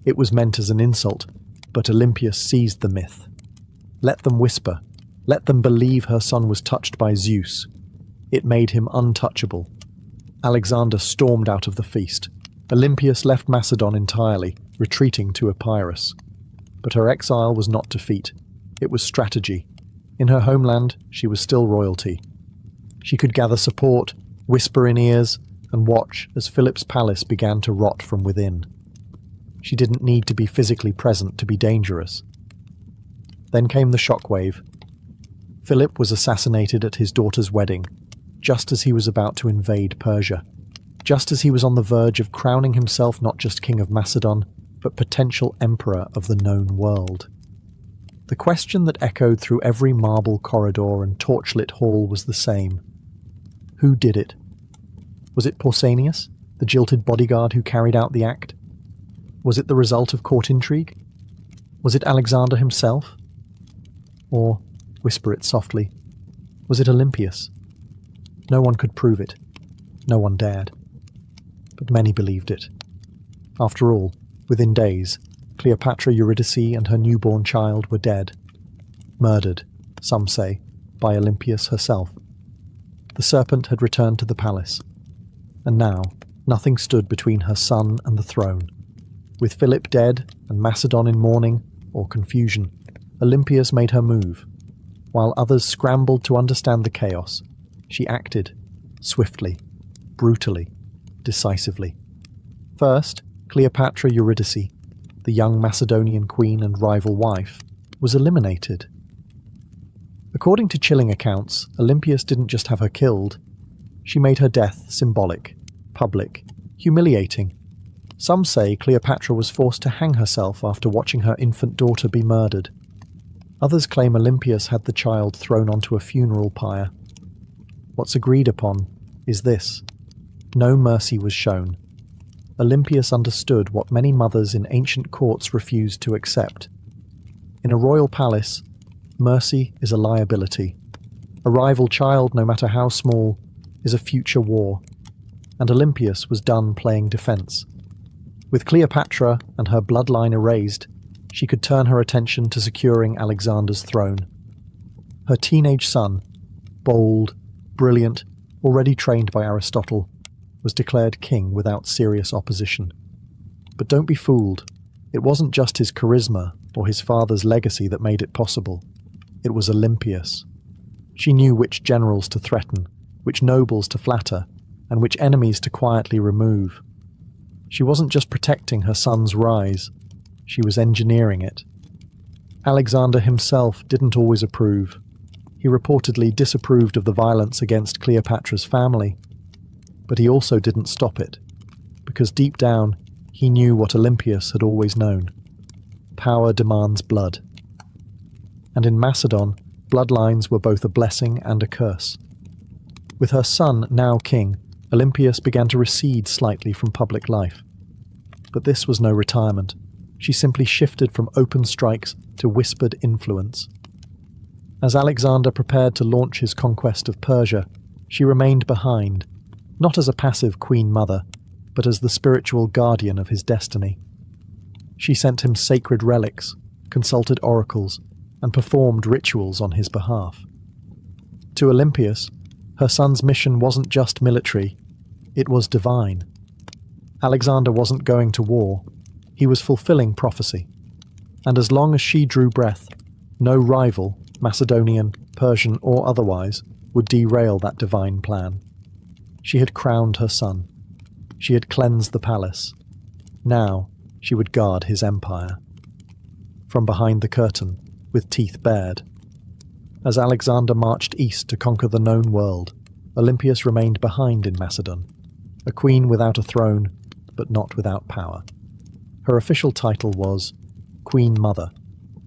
It was meant as an insult, but Olympias seized the myth. Let them whisper. Let them believe her son was touched by Zeus. It made him untouchable. Alexander stormed out of the feast. Olympias left Macedon entirely, retreating to Epirus. But her exile was not defeat. It was strategy. In her homeland, she was still royalty. She could gather support, whisper in ears, and watch as Philip's palace began to rot from within. She didn't need to be physically present to be dangerous. Then came the shockwave. Philip was assassinated at his daughter's wedding, just as he was about to invade Persia, just as he was on the verge of crowning himself not just king of Macedon, but potential emperor of the known world. The question that echoed through every marble corridor and torchlit hall was the same. Who did it? Was it Pausanias, the jilted bodyguard who carried out the act? Was it the result of court intrigue? Was it Alexander himself? Or, whisper it softly, was it Olympias? No one could prove it. No one dared. But many believed it. After all, within days, Cleopatra Eurydice and her newborn child were dead. Murdered, some say, by Olympias herself. The serpent had returned to the palace. And now, nothing stood between her son and the throne. With Philip dead and Macedon in mourning, or confusion, Olympias made her move. While others scrambled to understand the chaos, she acted, swiftly, brutally, decisively. First, Cleopatra Eurydice, the young Macedonian queen and rival wife, was eliminated. According to chilling accounts, Olympias didn't just have her killed, she made her death symbolic, public, humiliating. Some say Cleopatra was forced to hang herself after watching her infant daughter be murdered. Others claim Olympias had the child thrown onto a funeral pyre. What's agreed upon is this: no mercy was shown. Olympias understood what many mothers in ancient courts refused to accept. In a royal palace, mercy is a liability. A rival child, no matter how small, is a future war, and Olympias was done playing defense. With Cleopatra and her bloodline erased, she could turn her attention to securing Alexander's throne. Her teenage son, bold, brilliant, already trained by Aristotle, was declared king without serious opposition. But don't be fooled. It wasn't just his charisma or his father's legacy that made it possible. It was Olympias. She knew which generals to threaten, which nobles to flatter, and which enemies to quietly remove. She wasn't just protecting her son's rise, she was engineering it. Alexander himself didn't always approve. He reportedly disapproved of the violence against Cleopatra's family. But he also didn't stop it, because deep down, he knew what Olympias had always known. Power demands blood. And in Macedon, bloodlines were both a blessing and a curse. With her son now king, Olympias began to recede slightly from public life. But this was no retirement. She simply shifted from open strikes to whispered influence. As Alexander prepared to launch his conquest of Persia, she remained behind, not as a passive queen mother, but as the spiritual guardian of his destiny. She sent him sacred relics, consulted oracles, and performed rituals on his behalf. To Olympias, her son's mission wasn't just military, it was divine. Alexander wasn't going to war, he was fulfilling prophecy. And as long as she drew breath, no rival, Macedonian, Persian, or otherwise, would derail that divine plan. She had crowned her son. She had cleansed the palace. Now she would guard his empire. From behind the curtain, with teeth bared. As Alexander marched east to conquer the known world, Olympias remained behind in Macedon, a queen without a throne, but not without power. Her official title was Queen Mother,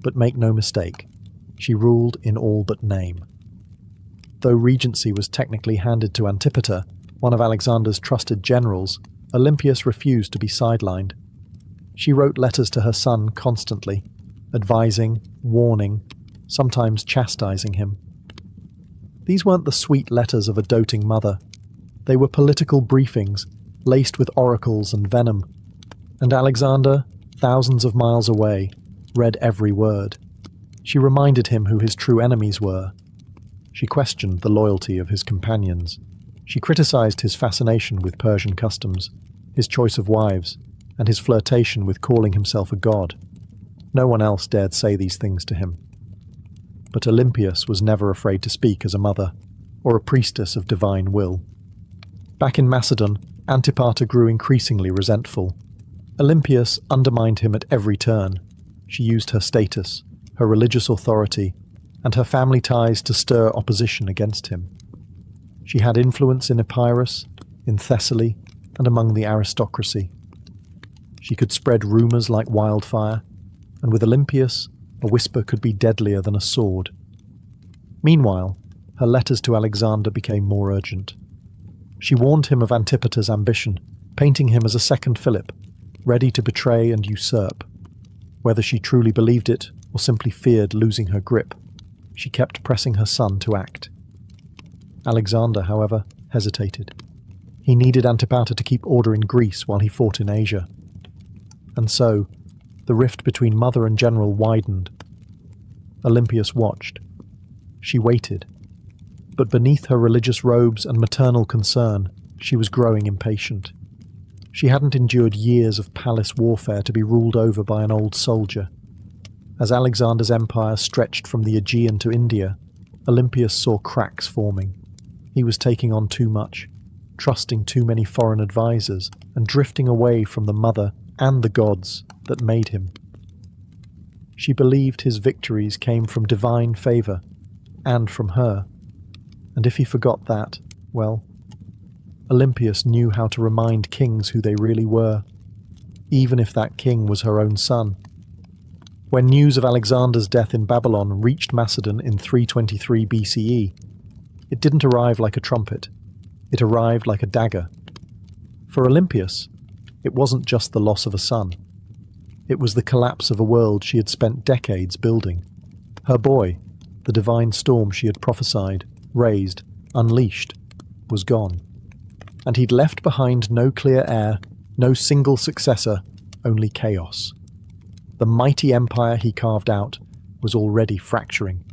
but make no mistake, she ruled in all but name. Though regency was technically handed to Antipater, one of Alexander's trusted generals, Olympias refused to be sidelined. She wrote letters to her son constantly, advising, warning, sometimes chastising him. These weren't the sweet letters of a doting mother. They were political briefings, laced with oracles and venom. And Alexander, thousands of miles away, read every word. She reminded him who his true enemies were. She questioned the loyalty of his companions. She criticized his fascination with Persian customs, his choice of wives, and his flirtation with calling himself a god. No one else dared say these things to him. But Olympias was never afraid to speak as a mother, or a priestess of divine will. Back in Macedon, Antipater grew increasingly resentful. Olympias undermined him at every turn. She used her status, her religious authority, and her family ties to stir opposition against him. She had influence in Epirus, in Thessaly, and among the aristocracy. She could spread rumours like wildfire, and with Olympias, a whisper could be deadlier than a sword. Meanwhile, her letters to Alexander became more urgent. She warned him of Antipater's ambition, painting him as a second Philip, ready to betray and usurp. Whether she truly believed it or simply feared losing her grip, she kept pressing her son to act. Alexander, however, hesitated. He needed Antipater to keep order in Greece while he fought in Asia. And so, the rift between mother and general widened. Olympias watched. She waited. But beneath her religious robes and maternal concern, she was growing impatient. She hadn't endured years of palace warfare to be ruled over by an old soldier. As Alexander's empire stretched from the Aegean to India, Olympias saw cracks forming. He was taking on too much, trusting too many foreign advisors, and drifting away from the mother and the gods that made him. She believed his victories came from divine favor, and from her. And if he forgot that, well, Olympias knew how to remind kings who they really were, even if that king was her own son. When news of Alexander's death in Babylon reached Macedon in 323 BCE, it didn't arrive like a trumpet. It arrived like a dagger. For Olympias, it wasn't just the loss of a son. It was the collapse of a world she had spent decades building. Her boy, the divine storm she had prophesied, raised, unleashed, was gone. And he'd left behind no clear heir, no single successor, only chaos. The mighty empire he carved out was already fracturing.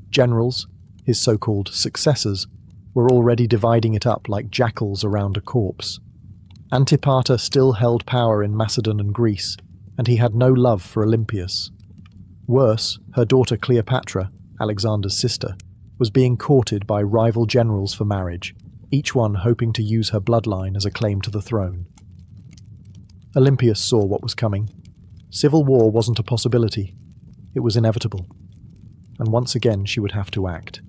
Generals, his so-called successors, were already dividing it up like jackals around a corpse. Antipater still held power in Macedon and Greece, and he had no love for Olympias. Worse, her daughter Cleopatra, Alexander's sister, was being courted by rival generals for marriage, each one hoping to use her bloodline as a claim to the throne. Olympias saw what was coming. Civil war wasn't a possibility. It was inevitable. And once again she would have to act.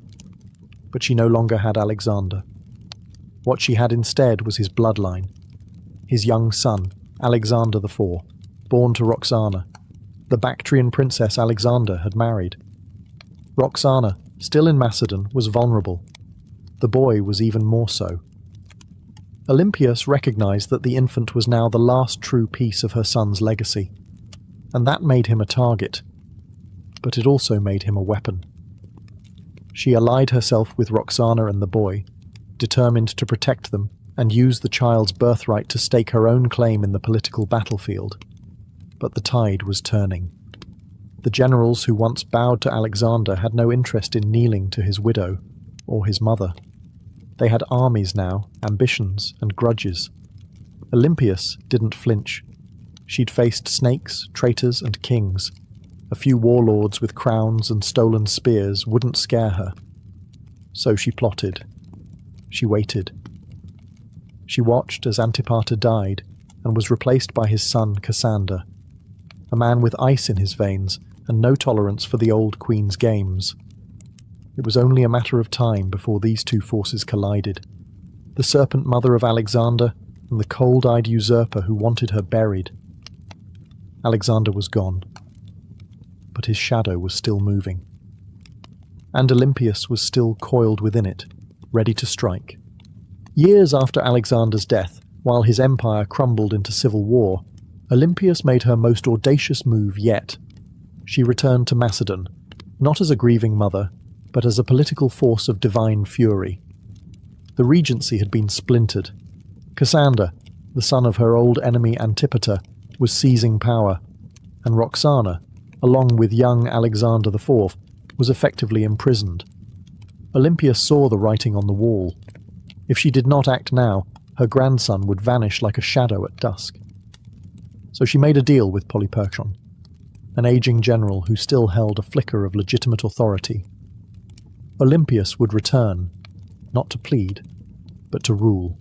But she no longer had Alexander. What she had instead was his bloodline. His young son, Alexander IV, born to Roxana, the Bactrian princess Alexander had married. Roxana, still in Macedon, was vulnerable. The boy was even more so. Olympias recognized that the infant was now the last true piece of her son's legacy, and that made him a target, but it also made him a weapon. She allied herself with Roxana and the boy, determined to protect them and use the child's birthright to stake her own claim in the political battlefield. But the tide was turning. The generals who once bowed to Alexander had no interest in kneeling to his widow or his mother. They had armies now, ambitions and grudges. Olympias didn't flinch. She'd faced snakes, traitors and kings. A few warlords with crowns and stolen spears wouldn't scare her. So she plotted. She waited. She watched as Antipater died and was replaced by his son Cassander, a man with ice in his veins and no tolerance for the old queen's games. It was only a matter of time before these two forces collided. The serpent mother of Alexander and the cold-eyed usurper who wanted her buried. Alexander was gone, but his shadow was still moving. And Olympias was still coiled within it, ready to strike. Years after Alexander's death, while his empire crumbled into civil war, Olympias made her most audacious move yet. She returned to Macedon, not as a grieving mother, but as a political force of divine fury. The regency had been splintered. Cassander, the son of her old enemy Antipater, was seizing power, and Roxana, along with young Alexander IV, was effectively imprisoned. Olympias saw the writing on the wall. If she did not act now, her grandson would vanish like a shadow at dusk. So she made a deal with Polyperchon, an aging general who still held a flicker of legitimate authority. Olympias would return, not to plead, but to rule.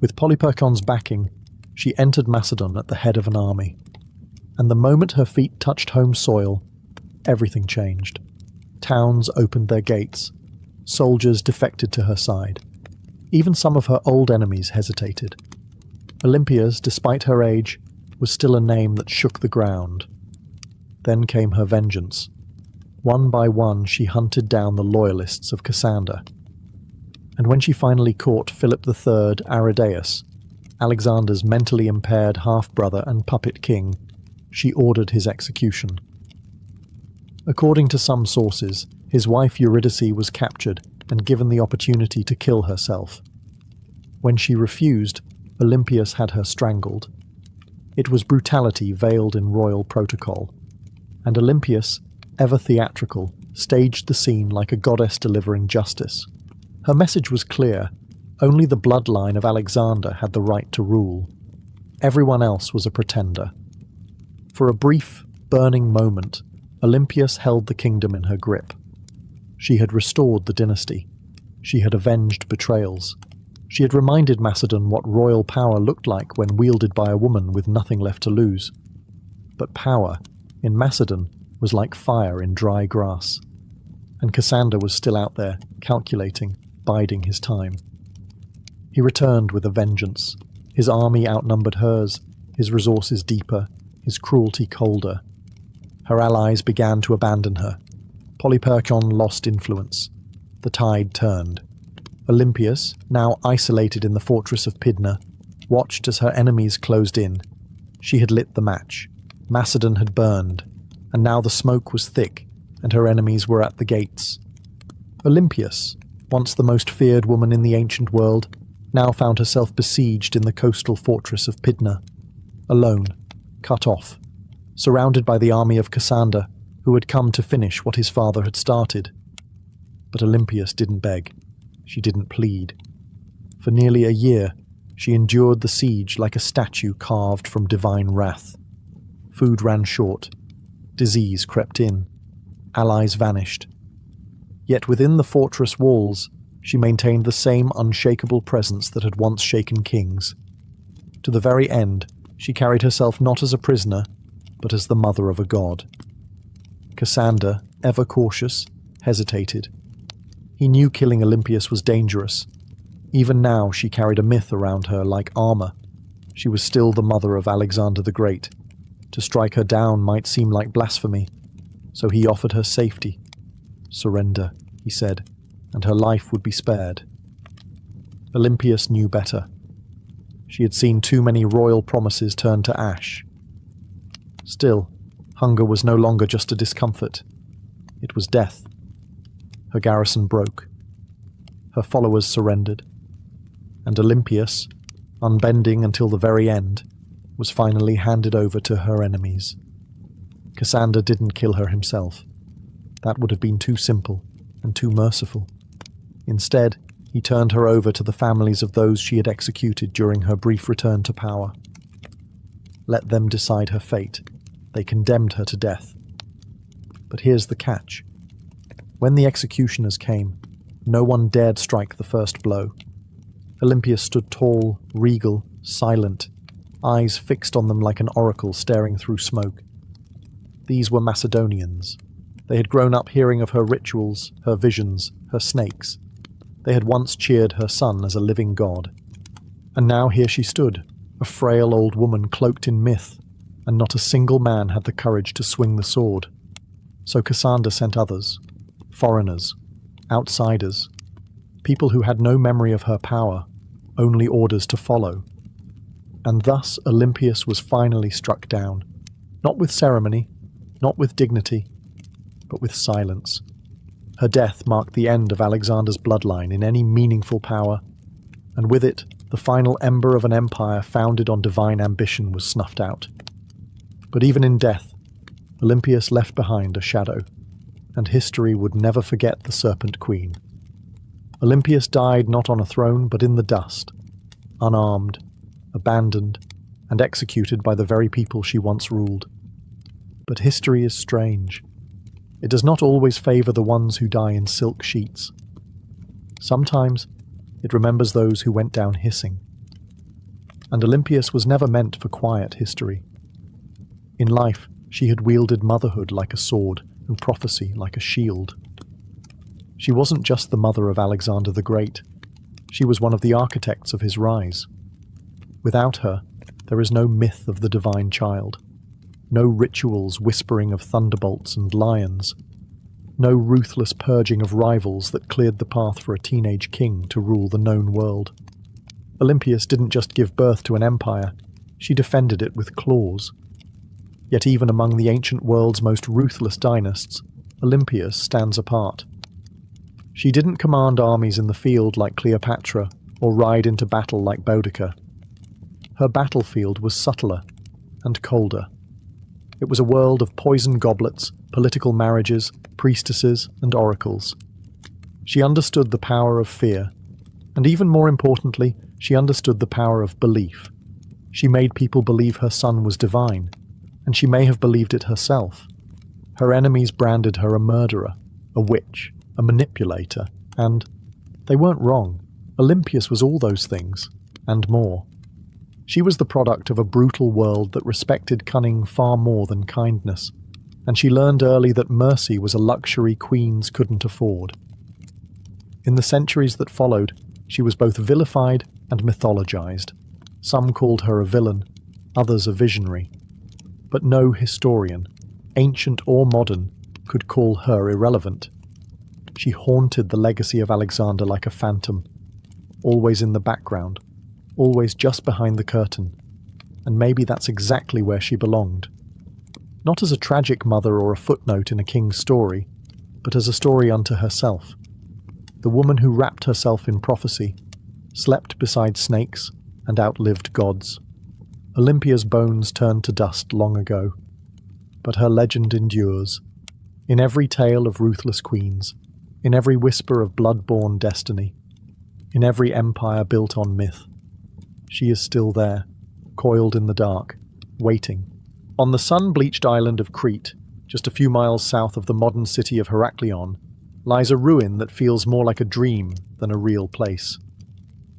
With Polyperchon's backing, she entered Macedon at the head of an army, and the moment her feet touched home soil, everything changed. Towns opened their gates, soldiers defected to her side. Even some of her old enemies hesitated. Olympias, despite her age, was still a name that shook the ground. Then came her vengeance. One by one she hunted down the loyalists of Cassander. And when she finally caught Philip III Aridaeus, Alexander's mentally impaired half-brother and puppet king, she ordered his execution. According to some sources, his wife Eurydice was captured and given the opportunity to kill herself. When she refused, Olympias had her strangled. It was brutality veiled in royal protocol, and Olympias, ever theatrical, staged the scene like a goddess delivering justice. Her message was clear: only the bloodline of Alexander had the right to rule. Everyone else was a pretender. For a brief, burning moment, Olympias held the kingdom in her grip. She had restored the dynasty. She had avenged betrayals. She had reminded Macedon what royal power looked like when wielded by a woman with nothing left to lose. But power, in Macedon, was like fire in dry grass. And Cassander was still out there, calculating, biding his time. He returned with a vengeance. His army outnumbered hers, his resources deeper, his cruelty colder. Her allies began to abandon her. Polyperchon lost influence. The tide turned. Olympias, now isolated in the fortress of Pydna, watched as her enemies closed in. She had lit the match. Macedon had burned, and now the smoke was thick, and her enemies were at the gates. Olympias, once the most feared woman in the ancient world, now found herself besieged in the coastal fortress of Pydna, alone, cut off, surrounded by the army of Cassander, who had come to finish what his father had started. But Olympias didn't beg. She didn't plead. For nearly a year, she endured the siege like a statue carved from divine wrath. Food ran short. Disease crept in. Allies vanished. Yet within the fortress walls, she maintained the same unshakable presence that had once shaken kings. To the very end, she carried herself not as a prisoner, but as the mother of a god. Cassander, ever cautious, hesitated. He knew killing Olympias was dangerous. Even now she carried a myth around her like armor. She was still the mother of Alexander the Great. To strike her down might seem like blasphemy, so he offered her safety. Surrender, he said, and her life would be spared. Olympias knew better. She had seen too many royal promises turn to ash. Still, hunger was no longer just a discomfort. It was death. Her garrison broke. Her followers surrendered. And Olympias, unbending until the very end, was finally handed over to her enemies. Cassander didn't kill her himself. That would have been too simple and too merciful. Instead, he turned her over to the families of those she had executed during her brief return to power. Let them decide her fate. They condemned her to death. But here's the catch. When the executioners came, no one dared strike the first blow. Olympia stood tall, regal, silent, eyes fixed on them like an oracle staring through smoke. These were Macedonians. They had grown up hearing of her rituals, her visions, her snakes. They had once cheered her son as a living god. And now here she stood, a frail old woman cloaked in myth, and not a single man had the courage to swing the sword. So Cassander sent others, foreigners, outsiders, people who had no memory of her power, only orders to follow. And thus Olympias was finally struck down, not with ceremony, not with dignity, but with silence. Her death marked the end of Alexander's bloodline in any meaningful power, and with it, the final ember of an empire founded on divine ambition was snuffed out. But even in death, Olympias left behind a shadow, and history would never forget the Serpent Queen. Olympias died not on a throne, but in the dust, unarmed, abandoned, and executed by the very people she once ruled. But history is strange. It does not always favor the ones who die in silk sheets. Sometimes it remembers those who went down hissing. And Olympias was never meant for quiet history. In life, she had wielded motherhood like a sword and prophecy like a shield. She wasn't just the mother of Alexander the Great. She was one of the architects of his rise. Without her, there is no myth of the divine child, no rituals whispering of thunderbolts and lions, no ruthless purging of rivals that cleared the path for a teenage king to rule the known world. Olympias didn't just give birth to an empire, she defended it with claws. Yet even among the ancient world's most ruthless dynasts, Olympias stands apart. She didn't command armies in the field like Cleopatra, or ride into battle like Boudica. Her battlefield was subtler and colder. It was a world of poison goblets, political marriages, priestesses, and oracles. She understood the power of fear, and even more importantly, she understood the power of belief. She made people believe her son was divine, and she may have believed it herself. Her enemies branded her a murderer, a witch, a manipulator, and they weren't wrong. Olympias was all those things, and more. She was the product of a brutal world that respected cunning far more than kindness, and she learned early that mercy was a luxury queens couldn't afford. In the centuries that followed, she was both vilified and mythologized. Some called her a villain, others a visionary. But no historian, ancient or modern, could call her irrelevant. She haunted the legacy of Alexander like a phantom, always in the background, always just behind the curtain, and maybe that's exactly where she belonged. Not as a tragic mother or a footnote in a king's story, but as a story unto herself. The woman who wrapped herself in prophecy, slept beside snakes, and outlived gods. Olympia's bones turned to dust long ago, but her legend endures. In every tale of ruthless queens, in every whisper of blood-born destiny, in every empire built on myth, she is still there, coiled in the dark, waiting. On the sun-bleached island of Crete, just a few miles south of the modern city of Heraklion, lies a ruin that feels more like a dream than a real place.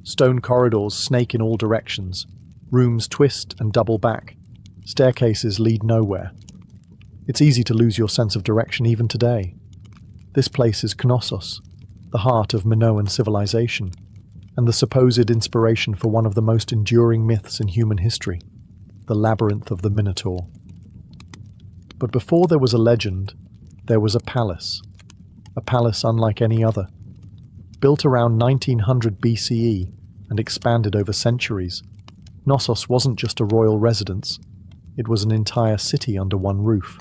Stone corridors snake in all directions, rooms twist and double back, staircases lead nowhere. It's easy to lose your sense of direction even today. This place is Knossos, the heart of Minoan civilization, and the supposed inspiration for one of the most enduring myths in human history, the labyrinth of the Minotaur. But before there was a legend, there was a palace unlike any other. Built around 1900 BCE and expanded over centuries, Knossos wasn't just a royal residence, it was an entire city under one roof.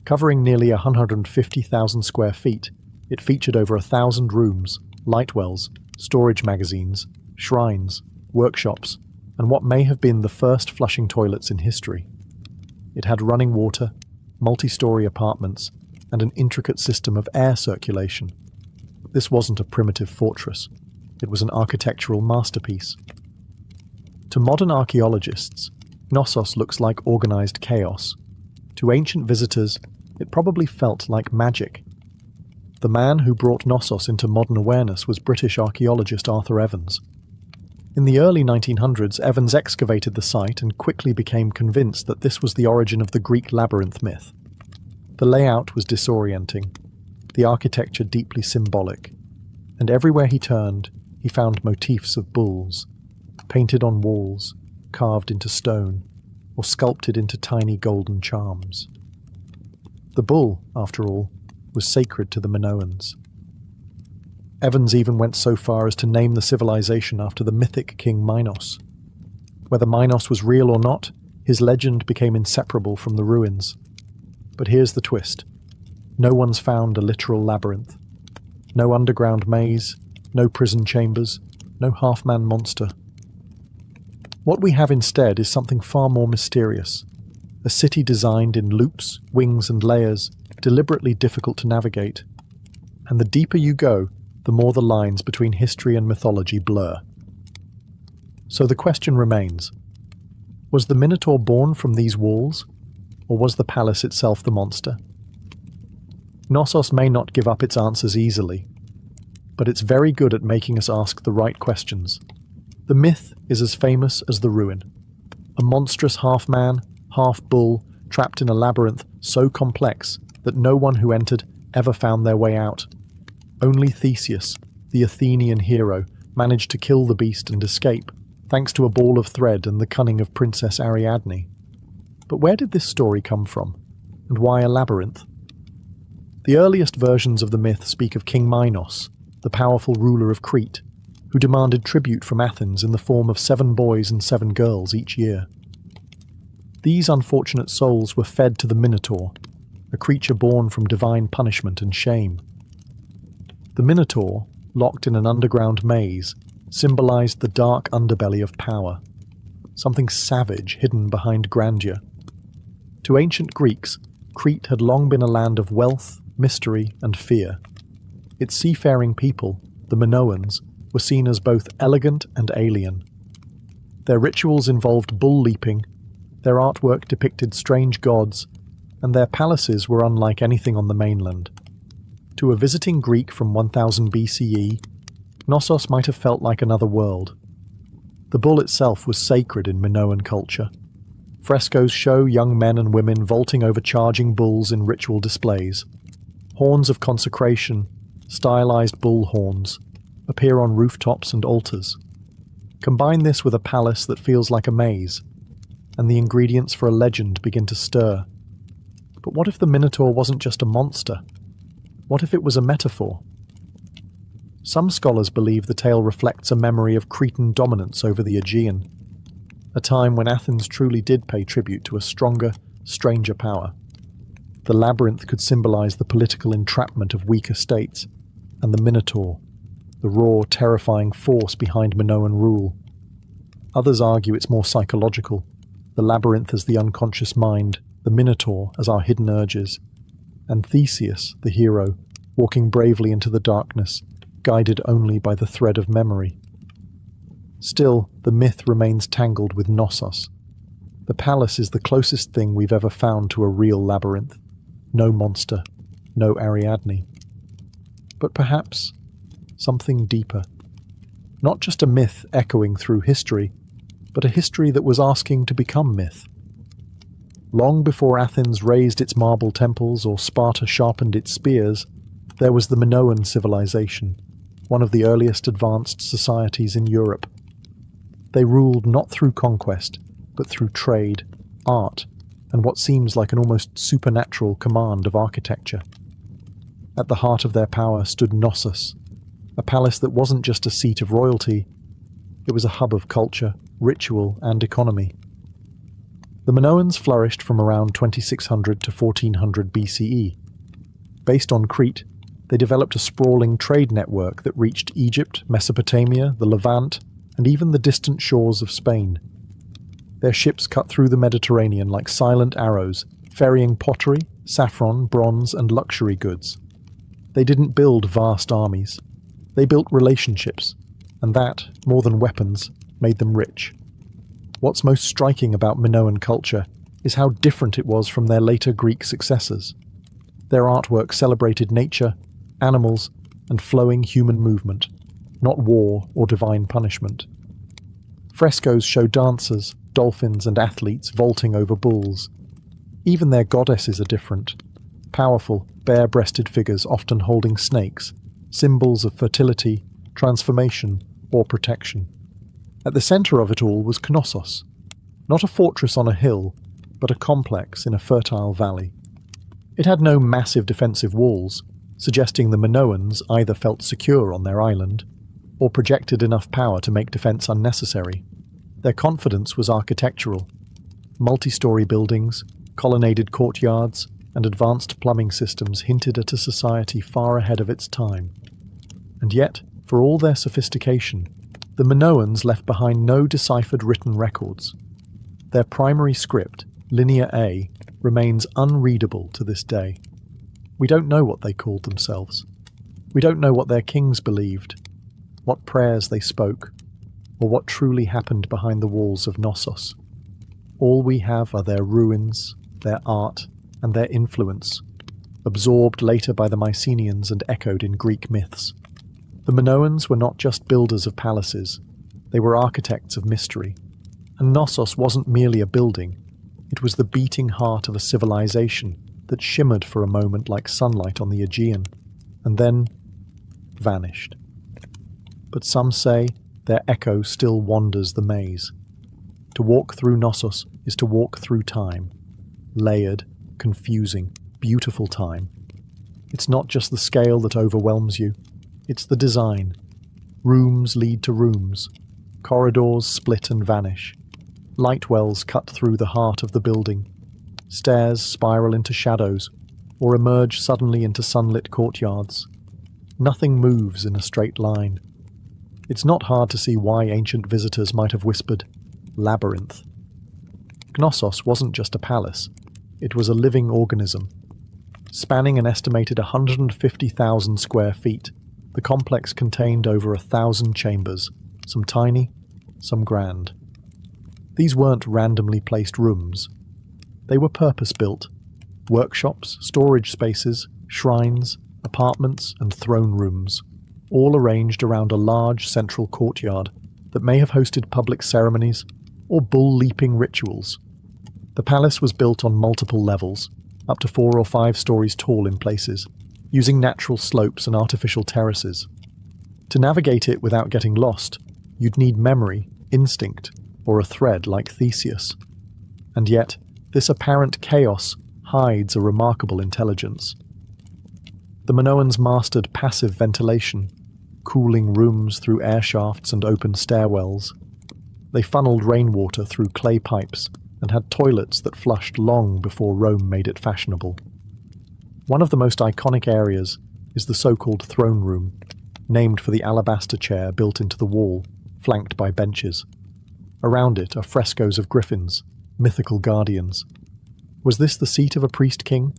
Covering nearly 150,000 square feet, it featured over 1,000 rooms, light wells, storage magazines, shrines, workshops, and what may have been the first flushing toilets in history. It had running water, multi-story apartments, and an intricate system of air circulation. This wasn't a primitive fortress, it was an architectural masterpiece. To modern archaeologists, Knossos looks like organized chaos. To ancient visitors, it probably felt like magic. The man who brought Knossos into modern awareness was British archaeologist Arthur Evans. In the early 1900s, Evans excavated the site and quickly became convinced that this was the origin of the Greek labyrinth myth. The layout was disorienting, the architecture deeply symbolic, and everywhere he turned, he found motifs of bulls, painted on walls, carved into stone, or sculpted into tiny golden charms. The bull, after all, was sacred to the Minoans. Evans even went so far as to name the civilization after the mythic king Minos. Whether Minos was real or not, his legend became inseparable from the ruins. But here's the twist. No one's found a literal labyrinth. No underground maze, no prison chambers, no half-man monster. What we have instead is something far more mysterious. A city designed in loops, wings and layers, deliberately difficult to navigate. And the deeper you go, the more the lines between history and mythology blur. So the question remains, was the Minotaur born from these walls, or was the palace itself the monster? Knossos may not give up its answers easily, but it's very good at making us ask the right questions. The myth is as famous as the ruin. A monstrous half-man, half-bull, trapped in a labyrinth so complex that no one who entered ever found their way out. Only Theseus, the Athenian hero, managed to kill the beast and escape, thanks to a ball of thread and the cunning of Princess Ariadne. But where did this story come from? And why a labyrinth? The earliest versions of the myth speak of King Minos, the powerful ruler of Crete, who demanded tribute from Athens in the form of 7 boys and 7 girls each year. These unfortunate souls were fed to the Minotaur, a creature born from divine punishment and shame. The Minotaur, locked in an underground maze, symbolized the dark underbelly of power, something savage hidden behind grandeur. To ancient Greeks, Crete had long been a land of wealth, mystery, and fear. Its seafaring people, the Minoans, were seen as both elegant and alien. Their rituals involved bull leaping, their artwork depicted strange gods, and their palaces were unlike anything on the mainland. To a visiting Greek from 1000 BCE, Knossos might have felt like another world. The bull itself was sacred in Minoan culture. Frescoes show young men and women vaulting over charging bulls in ritual displays. Horns of consecration, stylized bull horns, appear on rooftops and altars. Combine this with a palace that feels like a maze, and the ingredients for a legend begin to stir. But what if the Minotaur wasn't just a monster? What if it was a metaphor? Some scholars believe the tale reflects a memory of Cretan dominance over the Aegean, a time when Athens truly did pay tribute to a stronger, stranger power. The labyrinth could symbolize the political entrapment of weaker states, and the Minotaur, the raw, terrifying force behind Minoan rule. Others argue it's more psychological, the labyrinth as the unconscious mind, the Minotaur as our hidden urges, and Theseus, the hero, walking bravely into the darkness, guided only by the thread of memory. Still, the myth remains tangled with Knossos. The palace is the closest thing we've ever found to a real labyrinth. No monster, no Ariadne. But perhaps something deeper. Not just a myth echoing through history, but a history that was asking to become myth. Long before Athens raised its marble temples or Sparta sharpened its spears, there was the Minoan civilization, one of the earliest advanced societies in Europe. They ruled not through conquest, but through trade, art, and what seems like an almost supernatural command of architecture. At the heart of their power stood Knossos, a palace that wasn't just a seat of royalty, it was a hub of culture, ritual, and economy. The Minoans flourished from around 2600 to 1400 BCE. Based on Crete, they developed a sprawling trade network that reached Egypt, Mesopotamia, the Levant, and even the distant shores of Spain. Their ships cut through the Mediterranean like silent arrows, ferrying pottery, saffron, bronze, and luxury goods. They didn't build vast armies. They built relationships, and that, more than weapons, made them rich. What's most striking about Minoan culture is how different it was from their later Greek successors. Their artwork celebrated nature, animals, and flowing human movement, not war or divine punishment. Frescoes show dancers, dolphins, and athletes vaulting over bulls. Even their goddesses are different. Powerful, bare-breasted figures often holding snakes, symbols of fertility, transformation, or protection. At the center of it all was Knossos, not a fortress on a hill, but a complex in a fertile valley. It had no massive defensive walls, suggesting the Minoans either felt secure on their island, or projected enough power to make defense unnecessary. Their confidence was architectural. Multi-story buildings, colonnaded courtyards, and advanced plumbing systems hinted at a society far ahead of its time. And yet, for all their sophistication, the Minoans left behind no deciphered written records. Their primary script, Linear A, remains unreadable to this day. We don't know what they called themselves. We don't know what their kings believed, what prayers they spoke, or what truly happened behind the walls of Knossos. All we have are their ruins, their art, and their influence, absorbed later by the Mycenaeans and echoed in Greek myths. The Minoans were not just builders of palaces, they were architects of mystery. And Knossos wasn't merely a building, it was the beating heart of a civilization that shimmered for a moment like sunlight on the Aegean, and then vanished. But some say their echo still wanders the maze. To walk through Knossos is to walk through time, layered, confusing, beautiful time. It's not just the scale that overwhelms you, it's the design. Rooms lead to rooms, corridors split and vanish, light wells cut through the heart of the building, stairs spiral into shadows, or emerge suddenly into sunlit courtyards. Nothing moves in a straight line. It's not hard to see why ancient visitors might have whispered, labyrinth. Knossos wasn't just a palace, it was a living organism. Spanning an estimated 150,000 square feet, the complex contained over 1,000 chambers, some tiny, some grand. These weren't randomly placed rooms. They were purpose-built. Workshops, storage spaces, shrines, apartments, and throne rooms, all arranged around a large central courtyard that may have hosted public ceremonies or bull-leaping rituals. The palace was built on multiple levels, up to 4 or 5 stories tall in places, using natural slopes and artificial terraces. To navigate it without getting lost, you'd need memory, instinct, or a thread like Theseus. And yet, this apparent chaos hides a remarkable intelligence. The Minoans mastered passive ventilation, cooling rooms through air shafts and open stairwells. They funneled rainwater through clay pipes and had toilets that flushed long before Rome made it fashionable. One of the most iconic areas is the so-called throne room, named for the alabaster chair built into the wall, flanked by benches. Around it are frescoes of griffins, mythical guardians. Was this the seat of a priest-king?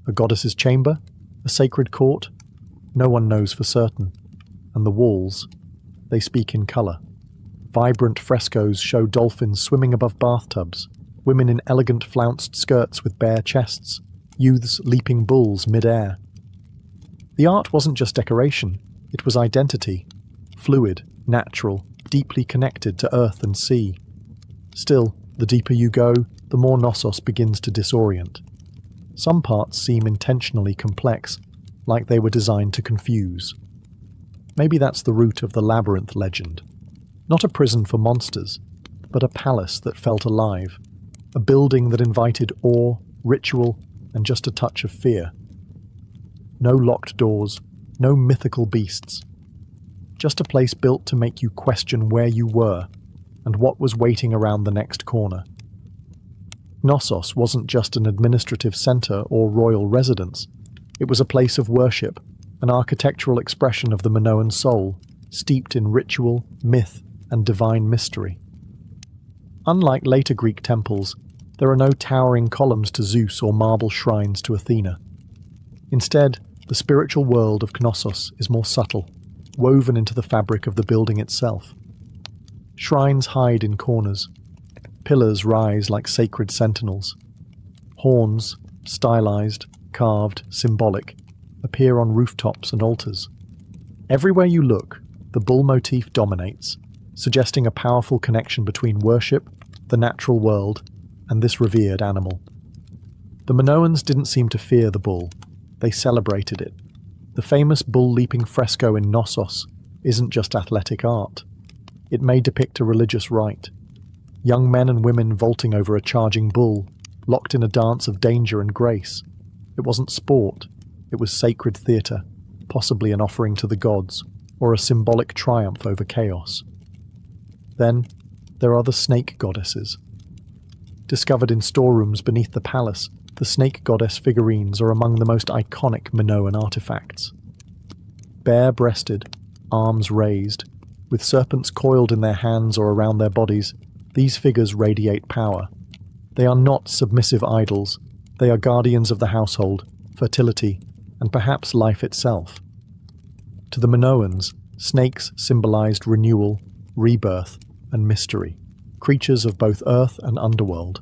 A goddess's chamber? A sacred court? No one knows for certain. And the walls, they speak in colour. Vibrant frescoes show dolphins swimming above bathtubs, women in elegant flounced skirts with bare chests, youths leaping bulls mid-air. The art wasn't just decoration, it was identity. Fluid, natural, deeply connected to earth and sea. Still, the deeper you go, the more Knossos begins to disorient. Some parts seem intentionally complex, like they were designed to confuse. Maybe that's the root of the labyrinth legend. Not a prison for monsters, but a palace that felt alive. A building that invited awe, ritual, and just a touch of fear. No locked doors, no mythical beasts. Just a place built to make you question where you were and what was waiting around the next corner. Knossos wasn't just an administrative centre or royal residence. It was a place of worship, an architectural expression of the Minoan soul, steeped in ritual, myth, and divine mystery. Unlike later Greek temples, there are no towering columns to Zeus or marble shrines to Athena. Instead, the spiritual world of Knossos is more subtle, woven into the fabric of the building itself. Shrines hide in corners. Pillars rise like sacred sentinels. Horns, stylized, carved, symbolic, appear on rooftops and altars. Everywhere you look, the bull motif dominates, suggesting a powerful connection between worship, the natural world, and this revered animal. The Minoans didn't seem to fear the bull. They celebrated it. The famous bull-leaping fresco in Knossos isn't just athletic art. It may depict a religious rite. Young men and women vaulting over a charging bull, locked in a dance of danger and grace. It wasn't sport. It was sacred theatre, possibly an offering to the gods, or a symbolic triumph over chaos. Then, there are the snake goddesses. Discovered in storerooms beneath the palace, the snake goddess figurines are among the most iconic Minoan artifacts. Bare-breasted, arms raised, with serpents coiled in their hands or around their bodies, these figures radiate power. They are not submissive idols. They are guardians of the household, fertility, and perhaps life itself. To the Minoans, snakes symbolized renewal, rebirth, and mystery, creatures of both earth and underworld.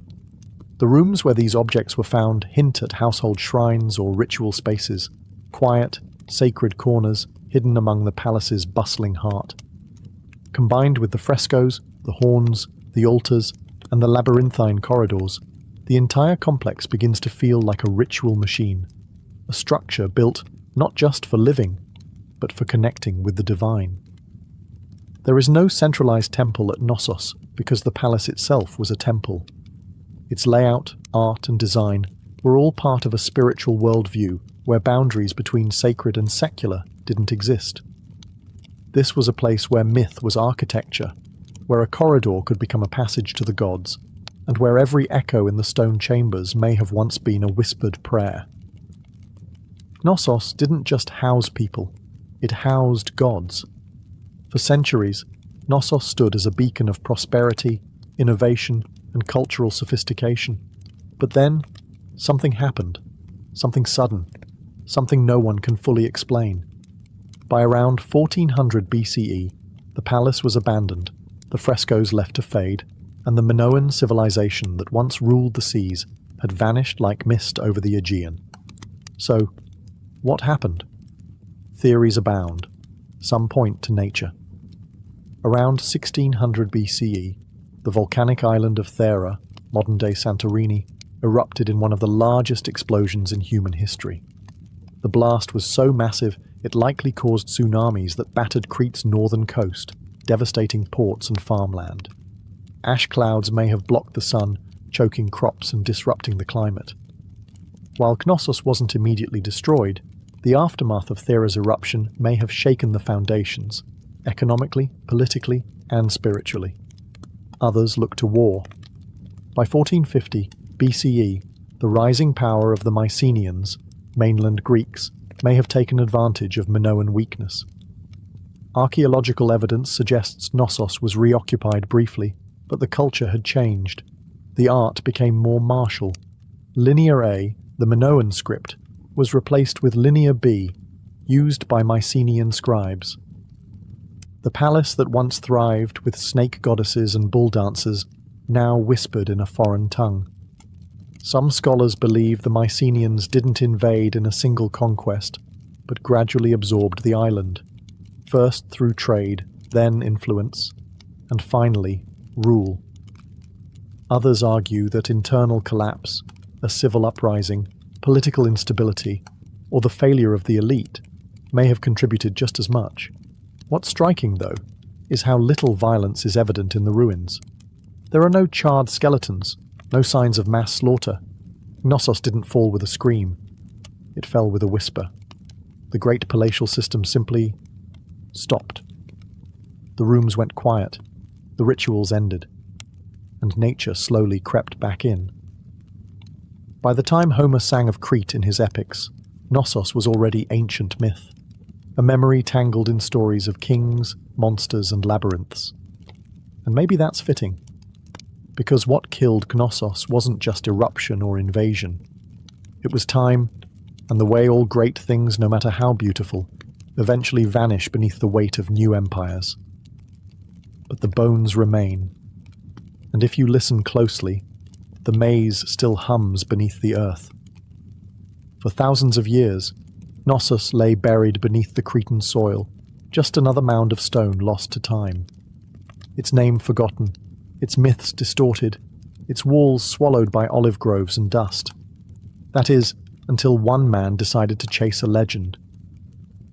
The rooms where these objects were found hint at household shrines or ritual spaces, quiet, sacred corners hidden among the palace's bustling heart. Combined with the frescoes, the horns, the altars, and the labyrinthine corridors, the entire complex begins to feel like a ritual machine, a structure built not just for living, but for connecting with the divine. There is no centralized temple at Knossos because the palace itself was a temple. Its layout, art, and design were all part of a spiritual worldview where boundaries between sacred and secular didn't exist. This was a place where myth was architecture, where a corridor could become a passage to the gods, and where every echo in the stone chambers may have once been a whispered prayer. Knossos didn't just house people, it housed gods. For centuries, Knossos stood as a beacon of prosperity, innovation, and cultural sophistication. But then, something happened. Something sudden. Something no one can fully explain. By around 1400 BCE, the palace was abandoned, the frescoes left to fade, and the Minoan civilization that once ruled the seas had vanished like mist over the Aegean. So, what happened? Theories abound. Some point to nature. Around 1600 BCE, the volcanic island of Thera, modern-day Santorini, erupted in one of the largest explosions in human history. The blast was so massive it likely caused tsunamis that battered Crete's northern coast, devastating ports and farmland. Ash clouds may have blocked the sun, choking crops and disrupting the climate. While Knossos wasn't immediately destroyed, the aftermath of Thera's eruption may have shaken the foundations, economically, politically, and spiritually. Others look to war. By 1450 BCE, the rising power of the Mycenaeans, mainland Greeks, may have taken advantage of Minoan weakness. Archaeological evidence suggests Knossos was reoccupied briefly, but the culture had changed. The art became more martial. Linear A, the Minoan script, was replaced with Linear B, used by Mycenaean scribes. The palace that once thrived with snake goddesses and bull dancers now whispered in a foreign tongue. Some scholars believe the Mycenaeans didn't invade in a single conquest, but gradually absorbed the island, first through trade, then influence, and finally rule. Others argue that internal collapse, a civil uprising, political instability, or the failure of the elite may have contributed just as much. What's striking, though, is how little violence is evident in the ruins. There are no charred skeletons, no signs of mass slaughter. Knossos didn't fall with a scream. It fell with a whisper. The great palatial system simply stopped. The rooms went quiet, the rituals ended, and nature slowly crept back in. By the time Homer sang of Crete in his epics, Knossos was already ancient myth, a memory tangled in stories of kings, monsters, and labyrinths. And maybe that's fitting, because what killed Knossos wasn't just eruption or invasion. It was time, and the way all great things, no matter how beautiful, eventually vanish beneath the weight of new empires. But the bones remain, and if you listen closely, the maze still hums beneath the earth. For thousands of years, Knossos lay buried beneath the Cretan soil, just another mound of stone lost to time. Its name forgotten, its myths distorted, its walls swallowed by olive groves and dust. That is, until one man decided to chase a legend.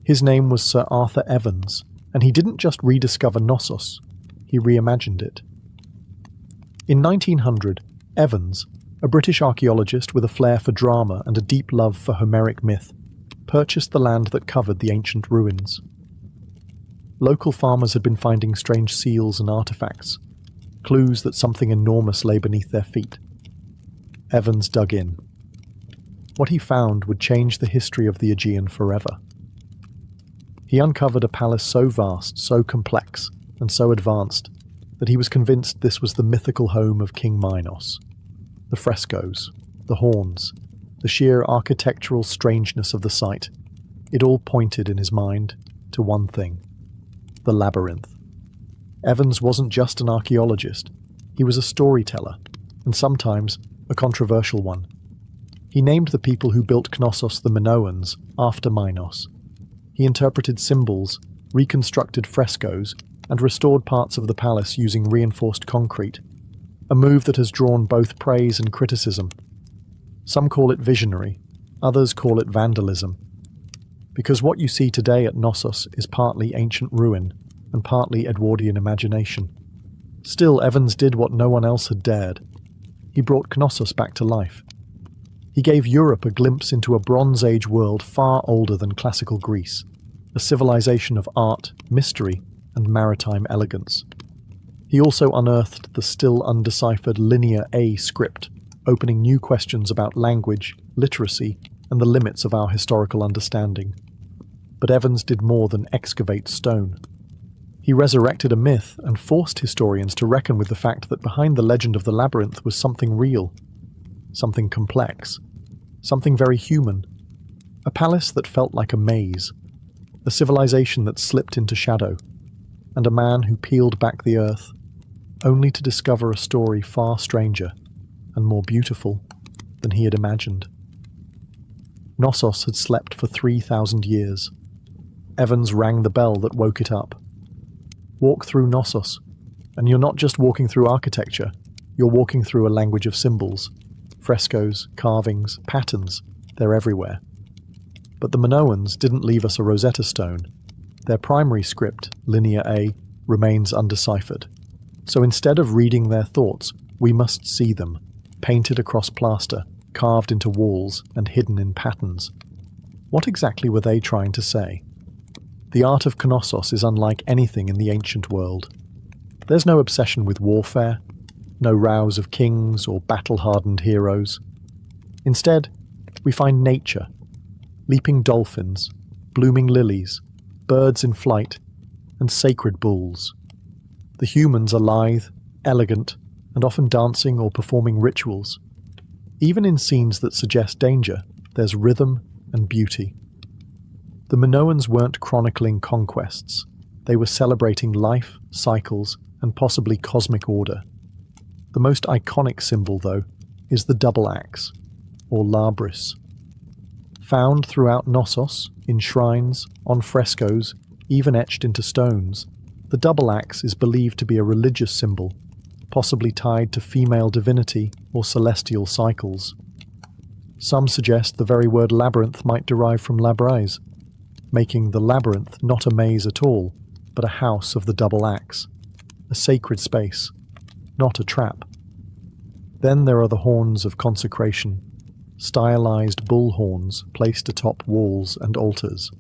His name was Sir Arthur Evans, and he didn't just rediscover Knossos, he reimagined it. In 1900, Evans, a British archaeologist with a flair for drama and a deep love for Homeric myth, purchased the land that covered the ancient ruins. Local farmers had been finding strange seals and artifacts, clues that something enormous lay beneath their feet. Evans dug in. What he found would change the history of the Aegean forever. He uncovered a palace so vast, so complex, and so advanced that he was convinced this was the mythical home of King Minos. The frescoes, the horns, the sheer architectural strangeness of the site, it all pointed in his mind to one thing: the labyrinth. Evans wasn't just an archaeologist, he was a storyteller, and sometimes a controversial one. He named the people who built Knossos the Minoans after Minos. He interpreted symbols, reconstructed frescoes, and restored parts of the palace using reinforced concrete, a move that has drawn both praise and criticism. Some call it visionary, others call it vandalism, because what you see today at Knossos is partly ancient ruin and partly Edwardian imagination. Still, Evans did what no one else had dared. He brought Knossos back to life. He gave Europe a glimpse into a Bronze Age world far older than classical Greece, a civilization of art, mystery, and maritime elegance. He also unearthed the still undeciphered Linear A script, opening new questions about language, literacy, and the limits of our historical understanding. But Evans did more than excavate stone. He resurrected a myth and forced historians to reckon with the fact that behind the legend of the labyrinth was something real, something complex, something very human. A palace that felt like a maze, a civilization that slipped into shadow, and a man who peeled back the earth, only to discover a story far stranger and more beautiful than he had imagined. Knossos had slept for 3,000 years. Evans rang the bell that woke it up. Walk through Knossos, and you're not just walking through architecture, you're walking through a language of symbols. Frescoes, carvings, patterns, they're everywhere. But the Minoans didn't leave us a Rosetta Stone. Their primary script, Linear A, remains undeciphered. So instead of reading their thoughts, we must see them, painted across plaster, carved into walls and hidden in patterns. What exactly were they trying to say? The art of Knossos is unlike anything in the ancient world. There's no obsession with warfare, no rows of kings or battle-hardened heroes. Instead, we find nature, leaping dolphins, blooming lilies, birds in flight, and sacred bulls. The humans are lithe, elegant, and often dancing or performing rituals. Even in scenes that suggest danger, there's rhythm and beauty. The Minoans weren't chronicling conquests. They were celebrating life, cycles, and possibly cosmic order. The most iconic symbol, though, is the double axe, or labris. Found throughout Knossos, in shrines, on frescoes, even etched into stones, the double axe is believed to be a religious symbol, possibly tied to female divinity or celestial cycles. Some suggest the very word labyrinth might derive from labrise, making the labyrinth not a maze at all, but a house of the double axe, a sacred space, not a trap. Then there are the horns of consecration, stylized bull horns placed atop walls and altars.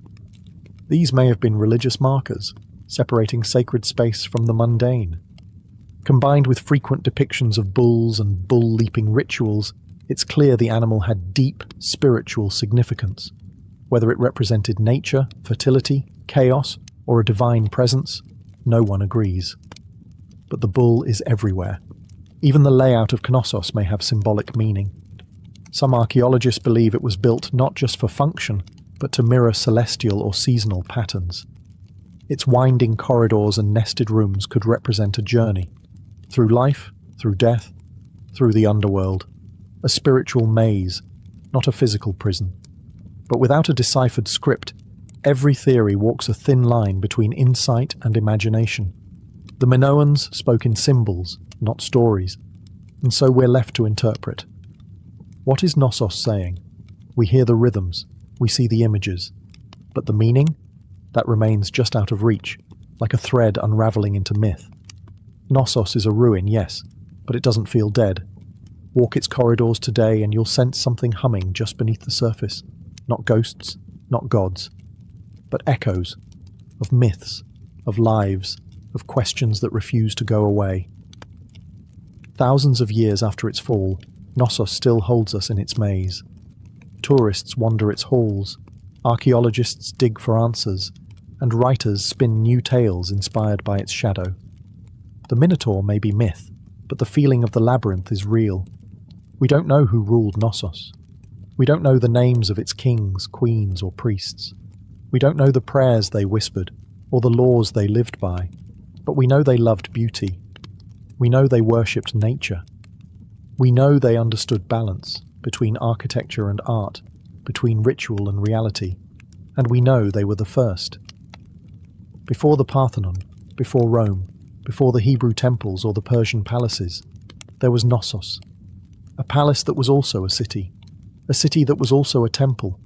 These may have been religious markers, separating sacred space from the mundane. Combined with frequent depictions of bulls and bull-leaping rituals, it's clear the animal had deep spiritual significance. Whether it represented nature, fertility, chaos, or a divine presence, no one agrees. But the bull is everywhere. Even the layout of Knossos may have symbolic meaning. Some archaeologists believe it was built not just for function, but to mirror celestial or seasonal patterns. Its winding corridors and nested rooms could represent a journey. Through life, through death, through the underworld. A spiritual maze, not a physical prison. But without a deciphered script, every theory walks a thin line between insight and imagination. The Minoans spoke in symbols, not stories, and so we're left to interpret. What is Knossos saying? We hear the rhythms, we see the images, but the meaning? That remains just out of reach, like a thread unraveling into myth. Knossos is a ruin, yes, but it doesn't feel dead. Walk its corridors today and you'll sense something humming just beneath the surface. Not ghosts, not gods, but echoes of myths, of lives, of questions that refuse to go away. Thousands of years after its fall, Knossos still holds us in its maze. Tourists wander its halls, archaeologists dig for answers, and writers spin new tales inspired by its shadow. The Minotaur may be myth, but the feeling of the labyrinth is real. We don't know who ruled Knossos. We don't know the names of its kings, queens, or priests. We don't know the prayers they whispered, or the laws they lived by, but we know they loved beauty. We know they worshipped nature. We know they understood balance between architecture and art, between ritual and reality, and we know they were the first. Before the Parthenon, before Rome, before the Hebrew temples or the Persian palaces, there was Knossos, a palace that was also a city that was also a temple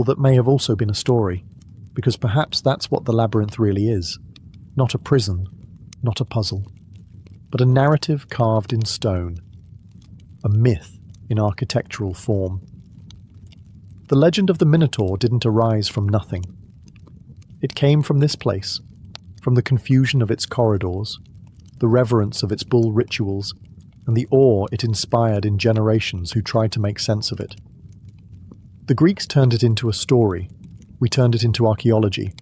that may have also been a story, because perhaps that's what the labyrinth really is, not a prison, not a puzzle, but a narrative carved in stone, a myth in architectural form. The legend of the Minotaur didn't arise from nothing. It came from this place, from the confusion of its corridors, the reverence of its bull rituals, and the awe it inspired in generations who tried to make sense of it. The Greeks turned it into a story, we turned it into archaeology,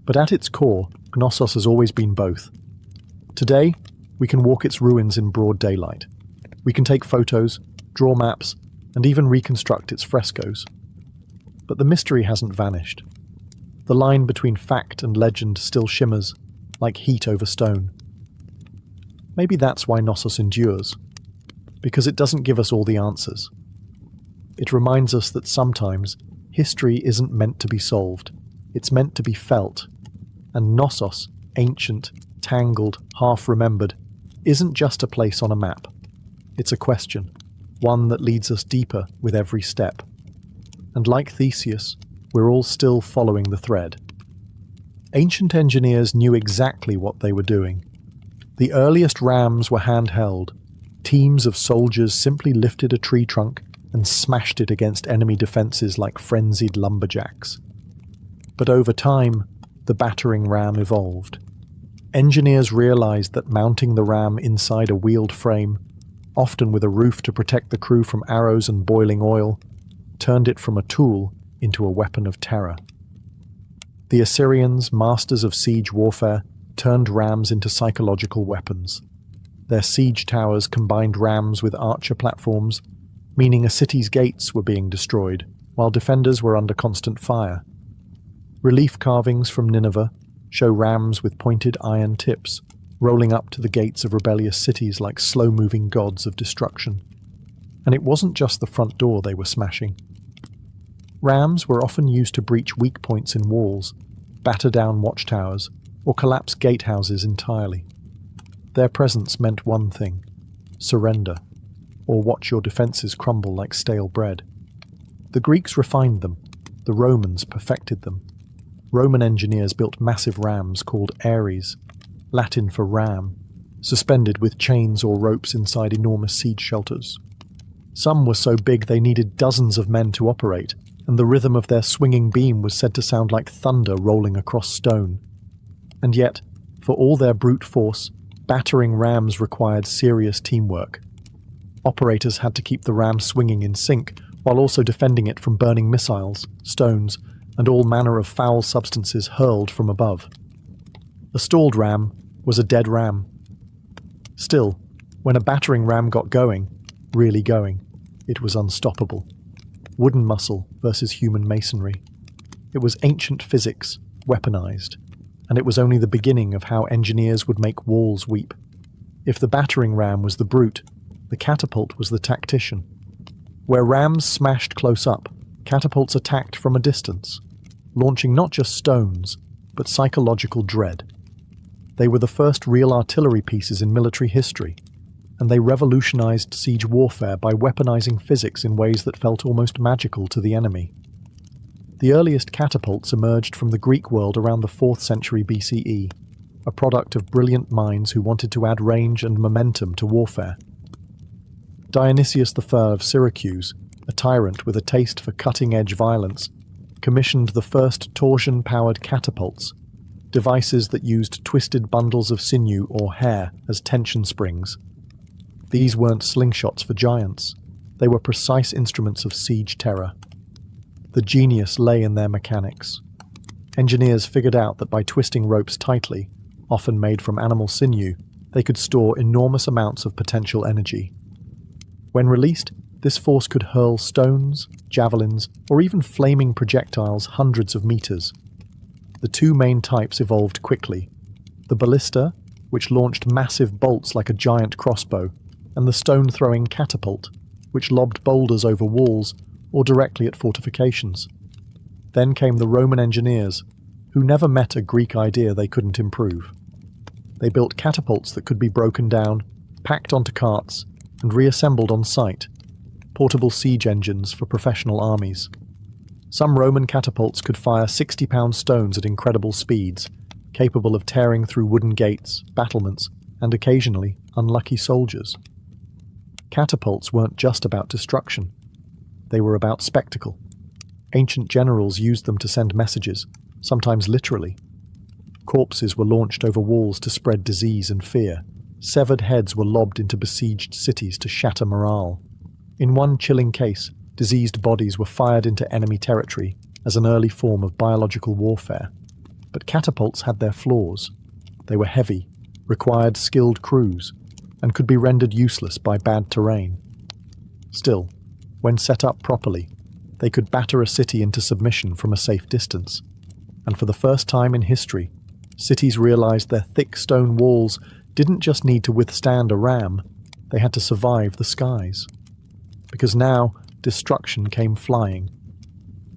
but at its core, Knossos has always been both. Today, we can walk its ruins in broad daylight. We can take photos, draw maps, and even reconstruct its frescoes. But the mystery hasn't vanished. The line between fact and legend still shimmers, like heat over stone. Maybe that's why Knossos endures, because it doesn't give us all the answers. It reminds us that sometimes history isn't meant to be solved, it's meant to be felt. And Knossos, ancient, tangled, half-remembered, isn't just a place on a map. It's a question, one that leads us deeper with every step. And like Theseus, we're all still following the thread. Ancient engineers knew exactly what they were doing. The earliest rams were handheld. Teams of soldiers simply lifted a tree trunk and smashed it against enemy defenses like frenzied lumberjacks. But over time, the battering ram evolved. Engineers realized that mounting the ram inside a wheeled frame, often with a roof to protect the crew from arrows and boiling oil, turned it from a tool into a weapon of terror. The Assyrians, masters of siege warfare, turned rams into psychological weapons. Their siege towers combined rams with archer platforms, meaning a city's gates were being destroyed, while defenders were under constant fire. Relief carvings from Nineveh show rams with pointed iron tips, rolling up to the gates of rebellious cities like slow-moving gods of destruction. And it wasn't just the front door they were smashing. Rams were often used to breach weak points in walls, batter down watchtowers, or collapse gatehouses entirely. Their presence meant one thing: surrender, or watch your defences crumble like stale bread. The Greeks refined them, the Romans perfected them. Roman engineers built massive rams called ares, Latin for ram, suspended with chains or ropes inside enormous siege shelters. Some were so big they needed dozens of men to operate, and the rhythm of their swinging beam was said to sound like thunder rolling across stone. And yet, for all their brute force, battering rams required serious teamwork. Operators had to keep the ram swinging in sync, while also defending it from burning missiles, stones, and all manner of foul substances hurled from above. A stalled ram was a dead ram. Still, when a battering ram got going, really going, it was unstoppable. Wooden muscle versus human masonry. It was ancient physics, weaponized, and it was only the beginning of how engineers would make walls weep. If the battering ram was the brute, the catapult was the tactician. Where rams smashed close up, catapults attacked from a distance, launching not just stones, but psychological dread. They were the first real artillery pieces in military history, and they revolutionized siege warfare by weaponizing physics in ways that felt almost magical to the enemy. The earliest catapults emerged from the Greek world around the 4th century BCE, a product of brilliant minds who wanted to add range and momentum to warfare. Dionysius I of Syracuse, a tyrant with a taste for cutting-edge violence, commissioned the first torsion-powered catapults, devices that used twisted bundles of sinew or hair as tension springs. These weren't slingshots for giants. They were precise instruments of siege terror. The genius lay in their mechanics. Engineers figured out that by twisting ropes tightly, often made from animal sinew, they could store enormous amounts of potential energy. When released, this force could hurl stones, javelins, or even flaming projectiles hundreds of meters. The two main types evolved quickly: the ballista, which launched massive bolts like a giant crossbow, and the stone-throwing catapult, which lobbed boulders over walls or directly at fortifications. Then came the Roman engineers, who never met a Greek idea they couldn't improve. They built catapults that could be broken down, packed onto carts, and reassembled on site, portable siege engines for professional armies. Some Roman catapults could fire 60-pound stones at incredible speeds, capable of tearing through wooden gates, battlements, and occasionally unlucky soldiers. Catapults weren't just about destruction. They were about spectacle. Ancient generals used them to send messages, sometimes literally. Corpses were launched over walls to spread disease and fear. Severed heads were lobbed into besieged cities to shatter morale. In one chilling case, diseased bodies were fired into enemy territory as an early form of biological warfare. But catapults had their flaws. They were heavy, required skilled crews, and could be rendered useless by bad terrain. Still, when set up properly, they could batter a city into submission from a safe distance. And for the first time in history, cities realized their thick stone walls didn't just need to withstand a ram, they had to survive the skies. Because now, destruction came flying.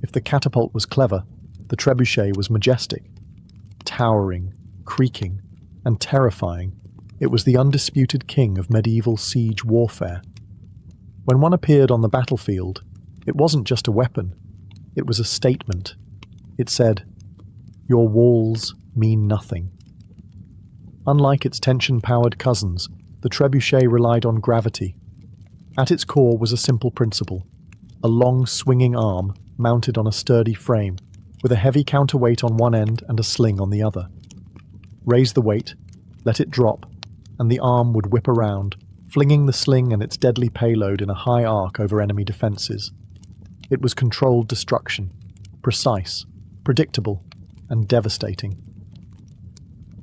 If the catapult was clever, the trebuchet was majestic. Towering, creaking, and terrifying, it was the undisputed king of medieval siege warfare. When one appeared on the battlefield, it wasn't just a weapon, it was a statement. It said, "Your walls mean nothing." Unlike its tension-powered cousins, the trebuchet relied on gravity. At its core was a simple principle: a long swinging arm mounted on a sturdy frame, with a heavy counterweight on one end and a sling on the other. Raise the weight, let it drop, and the arm would whip around, flinging the sling and its deadly payload in a high arc over enemy defences. It was controlled destruction, precise, predictable, and devastating.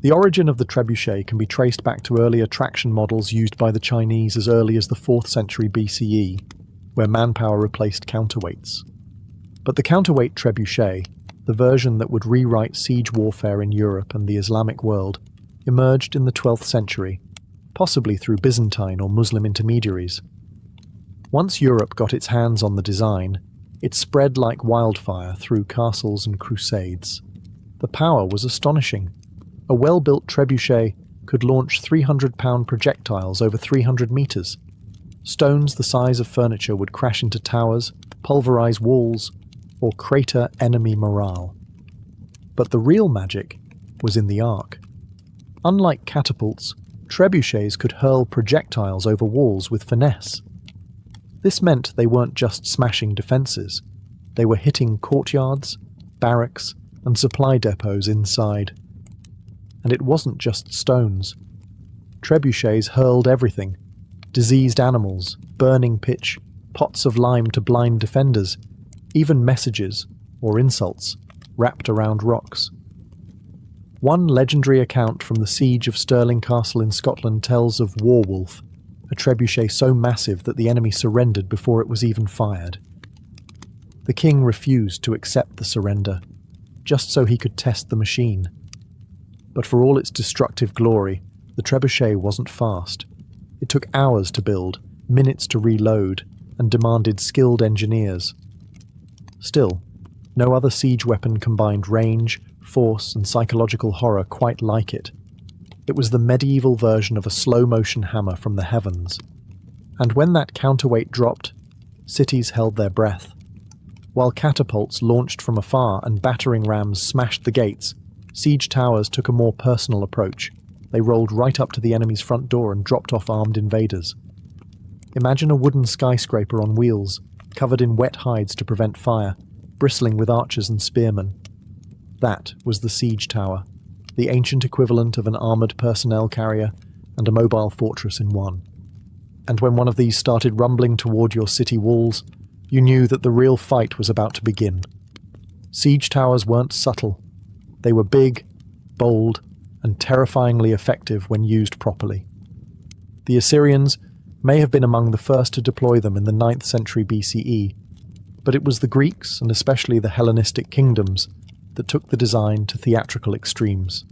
The origin of the trebuchet can be traced back to earlier traction models used by the Chinese as early as the 4th century BCE, where manpower replaced counterweights. But the counterweight trebuchet, the version that would rewrite siege warfare in Europe and the Islamic world, emerged in the 12th century, possibly through Byzantine or Muslim intermediaries. Once Europe got its hands on the design, it spread like wildfire through castles and crusades. The power was astonishing. A well-built trebuchet could launch 300-pound projectiles over 300 meters. Stones the size of furniture would crash into towers, pulverize walls, or crater enemy morale. But the real magic was in the arc. Unlike catapults, trebuchets could hurl projectiles over walls with finesse. This meant they weren't just smashing defences. They were hitting courtyards, barracks, and supply depots inside. And it wasn't just stones. Trebuchets hurled everything: diseased animals, burning pitch, pots of lime to blind defenders, even messages, or insults, wrapped around rocks. One legendary account from the siege of Stirling Castle in Scotland tells of Warwolf, a trebuchet so massive that the enemy surrendered before it was even fired. The king refused to accept the surrender, just so he could test the machine. But for all its destructive glory, the trebuchet wasn't fast. It took hours to build, minutes to reload, and demanded skilled engineers. Still, no other siege weapon combined range, force, and psychological horror quite like it. It was the medieval version of a slow-motion hammer from the heavens. And when that counterweight dropped, cities held their breath. While catapults launched from afar and battering rams smashed the gates, siege towers took a more personal approach. They rolled right up to the enemy's front door and dropped off armed invaders. Imagine a wooden skyscraper on wheels, covered in wet hides to prevent fire, bristling with archers and spearmen. That was the siege tower, the ancient equivalent of an armoured personnel carrier and a mobile fortress in one. And when one of these started rumbling toward your city walls, you knew that the real fight was about to begin. Siege towers weren't subtle. They were big, bold, and terrifyingly effective when used properly. The Assyrians may have been among the first to deploy them in the 9th century BCE, but it was the Greeks, and especially the Hellenistic kingdoms, that took the design to theatrical extremes.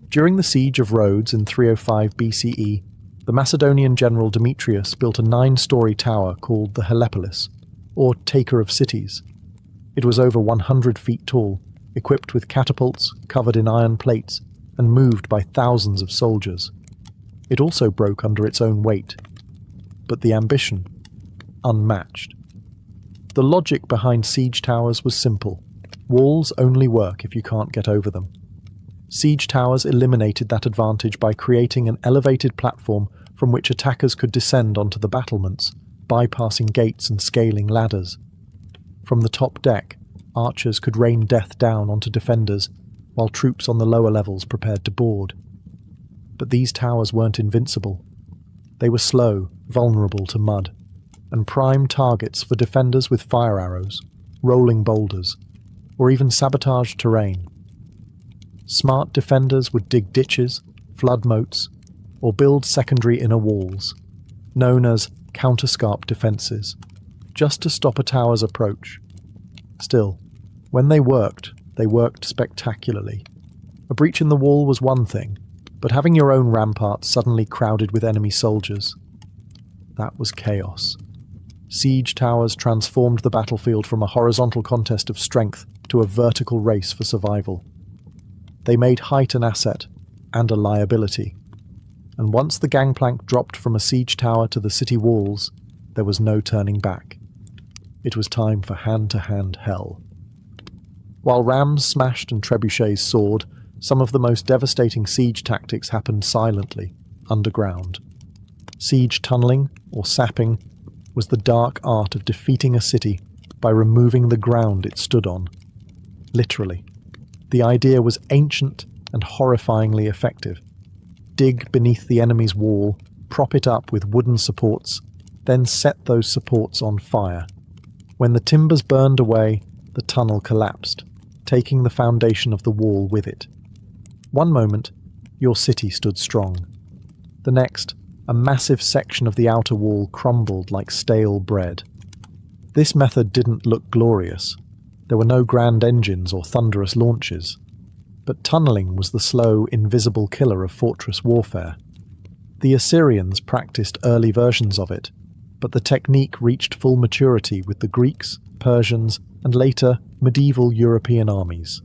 During the siege of Rhodes in 305 BCE, the Macedonian general Demetrius built a 9-story tower called the Helepolis, or Taker of Cities. It was over 100 feet tall, equipped with catapults, covered in iron plates, and moved by thousands of soldiers. It also broke under its own weight. But the ambition, unmatched. The logic behind siege towers was simple. Walls only work if you can't get over them. Siege towers eliminated that advantage by creating an elevated platform from which attackers could descend onto the battlements, bypassing gates and scaling ladders. From the top deck, archers could rain death down onto defenders, while troops on the lower levels prepared to board. But these towers weren't invincible. They were slow, vulnerable to mud, and prime targets for defenders with fire arrows, rolling boulders, or even sabotaged terrain. Smart defenders would dig ditches, flood moats, or build secondary inner walls, known as counterscarp defences, just to stop a tower's approach. Still, when they worked spectacularly. A breach in the wall was one thing, but having your own ramparts suddenly crowded with enemy soldiers, that was chaos. Siege towers transformed the battlefield from a horizontal contest of strength to a vertical race for survival. They made height an asset and a liability. And once the gangplank dropped from a siege tower to the city walls, there was no turning back. It was time for hand-to-hand hell. While rams smashed and trebuchets soared, some of the most devastating siege tactics happened silently, underground. Siege tunneling, or sapping, was the dark art of defeating a city by removing the ground it stood on. Literally. The idea was ancient and horrifyingly effective. Dig beneath the enemy's wall, prop it up with wooden supports, then set those supports on fire. When the timbers burned away, the tunnel collapsed, taking the foundation of the wall with it. One moment, your city stood strong. The next, a massive section of the outer wall crumbled like stale bread. This method didn't look glorious. There were no grand engines or thunderous launches. But tunneling was the slow, invisible killer of fortress warfare. The Assyrians practiced early versions of it, but the technique reached full maturity with the Greeks, Persians, and later medieval European armies.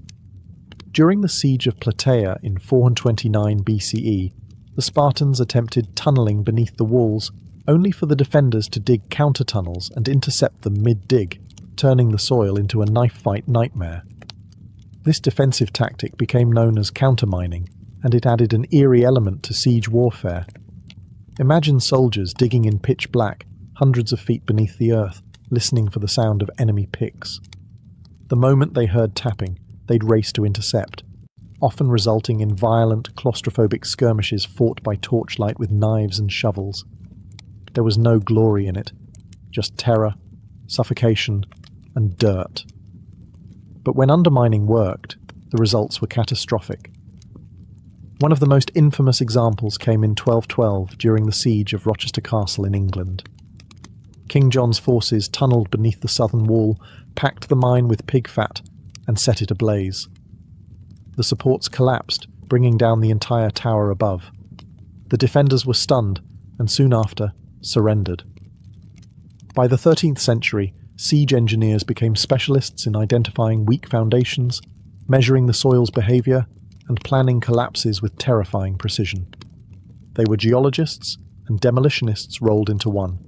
During the siege of Plataea in 429 BCE, the Spartans attempted tunneling beneath the walls, only for the defenders to dig counter-tunnels and intercept them mid-dig, turning the soil into a knife-fight nightmare. This defensive tactic became known as countermining, and it added an eerie element to siege warfare. Imagine soldiers digging in pitch black, hundreds of feet beneath the earth, listening for the sound of enemy picks. The moment they heard tapping, they'd race to intercept, often resulting in violent, claustrophobic skirmishes fought by torchlight with knives and shovels. There was no glory in it, just terror, suffocation, and dirt. But when undermining worked, the results were catastrophic. One of the most infamous examples came in 1212 during the siege of Rochester Castle in England. King John's forces tunnelled beneath the southern wall, packed the mine with pig fat, and set it ablaze. The supports collapsed, bringing down the entire tower above. The defenders were stunned, and soon after, surrendered. By the 13th century, siege engineers became specialists in identifying weak foundations, measuring the soil's behaviour, and planning collapses with terrifying precision. They were geologists and demolitionists rolled into one.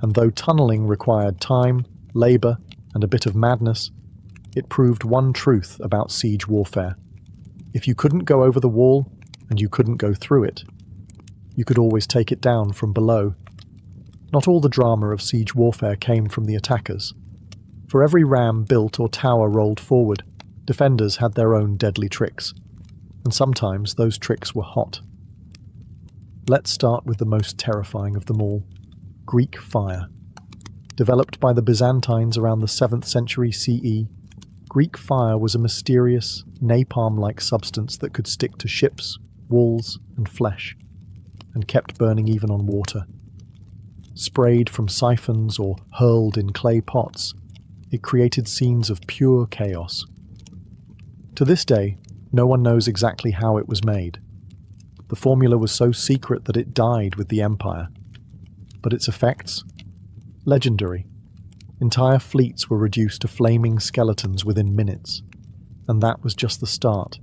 And though tunnelling required time, labour, and a bit of madness, it proved one truth about siege warfare. If you couldn't go over the wall, and you couldn't go through it, you could always take it down from below. Not all the drama of siege warfare came from the attackers. For every ram built or tower rolled forward, defenders had their own deadly tricks, and sometimes those tricks were hot. Let's start with the most terrifying of them all, Greek fire. Developed by the Byzantines around the 7th century CE, Greek fire was a mysterious, napalm-like substance that could stick to ships, walls, and flesh, and kept burning even on water. Sprayed from siphons or hurled in clay pots, it created scenes of pure chaos. To this day, no one knows exactly how it was made. The formula was so secret that it died with the empire. But its effects? Legendary. Entire fleets were reduced to flaming skeletons within minutes. And that was just the start.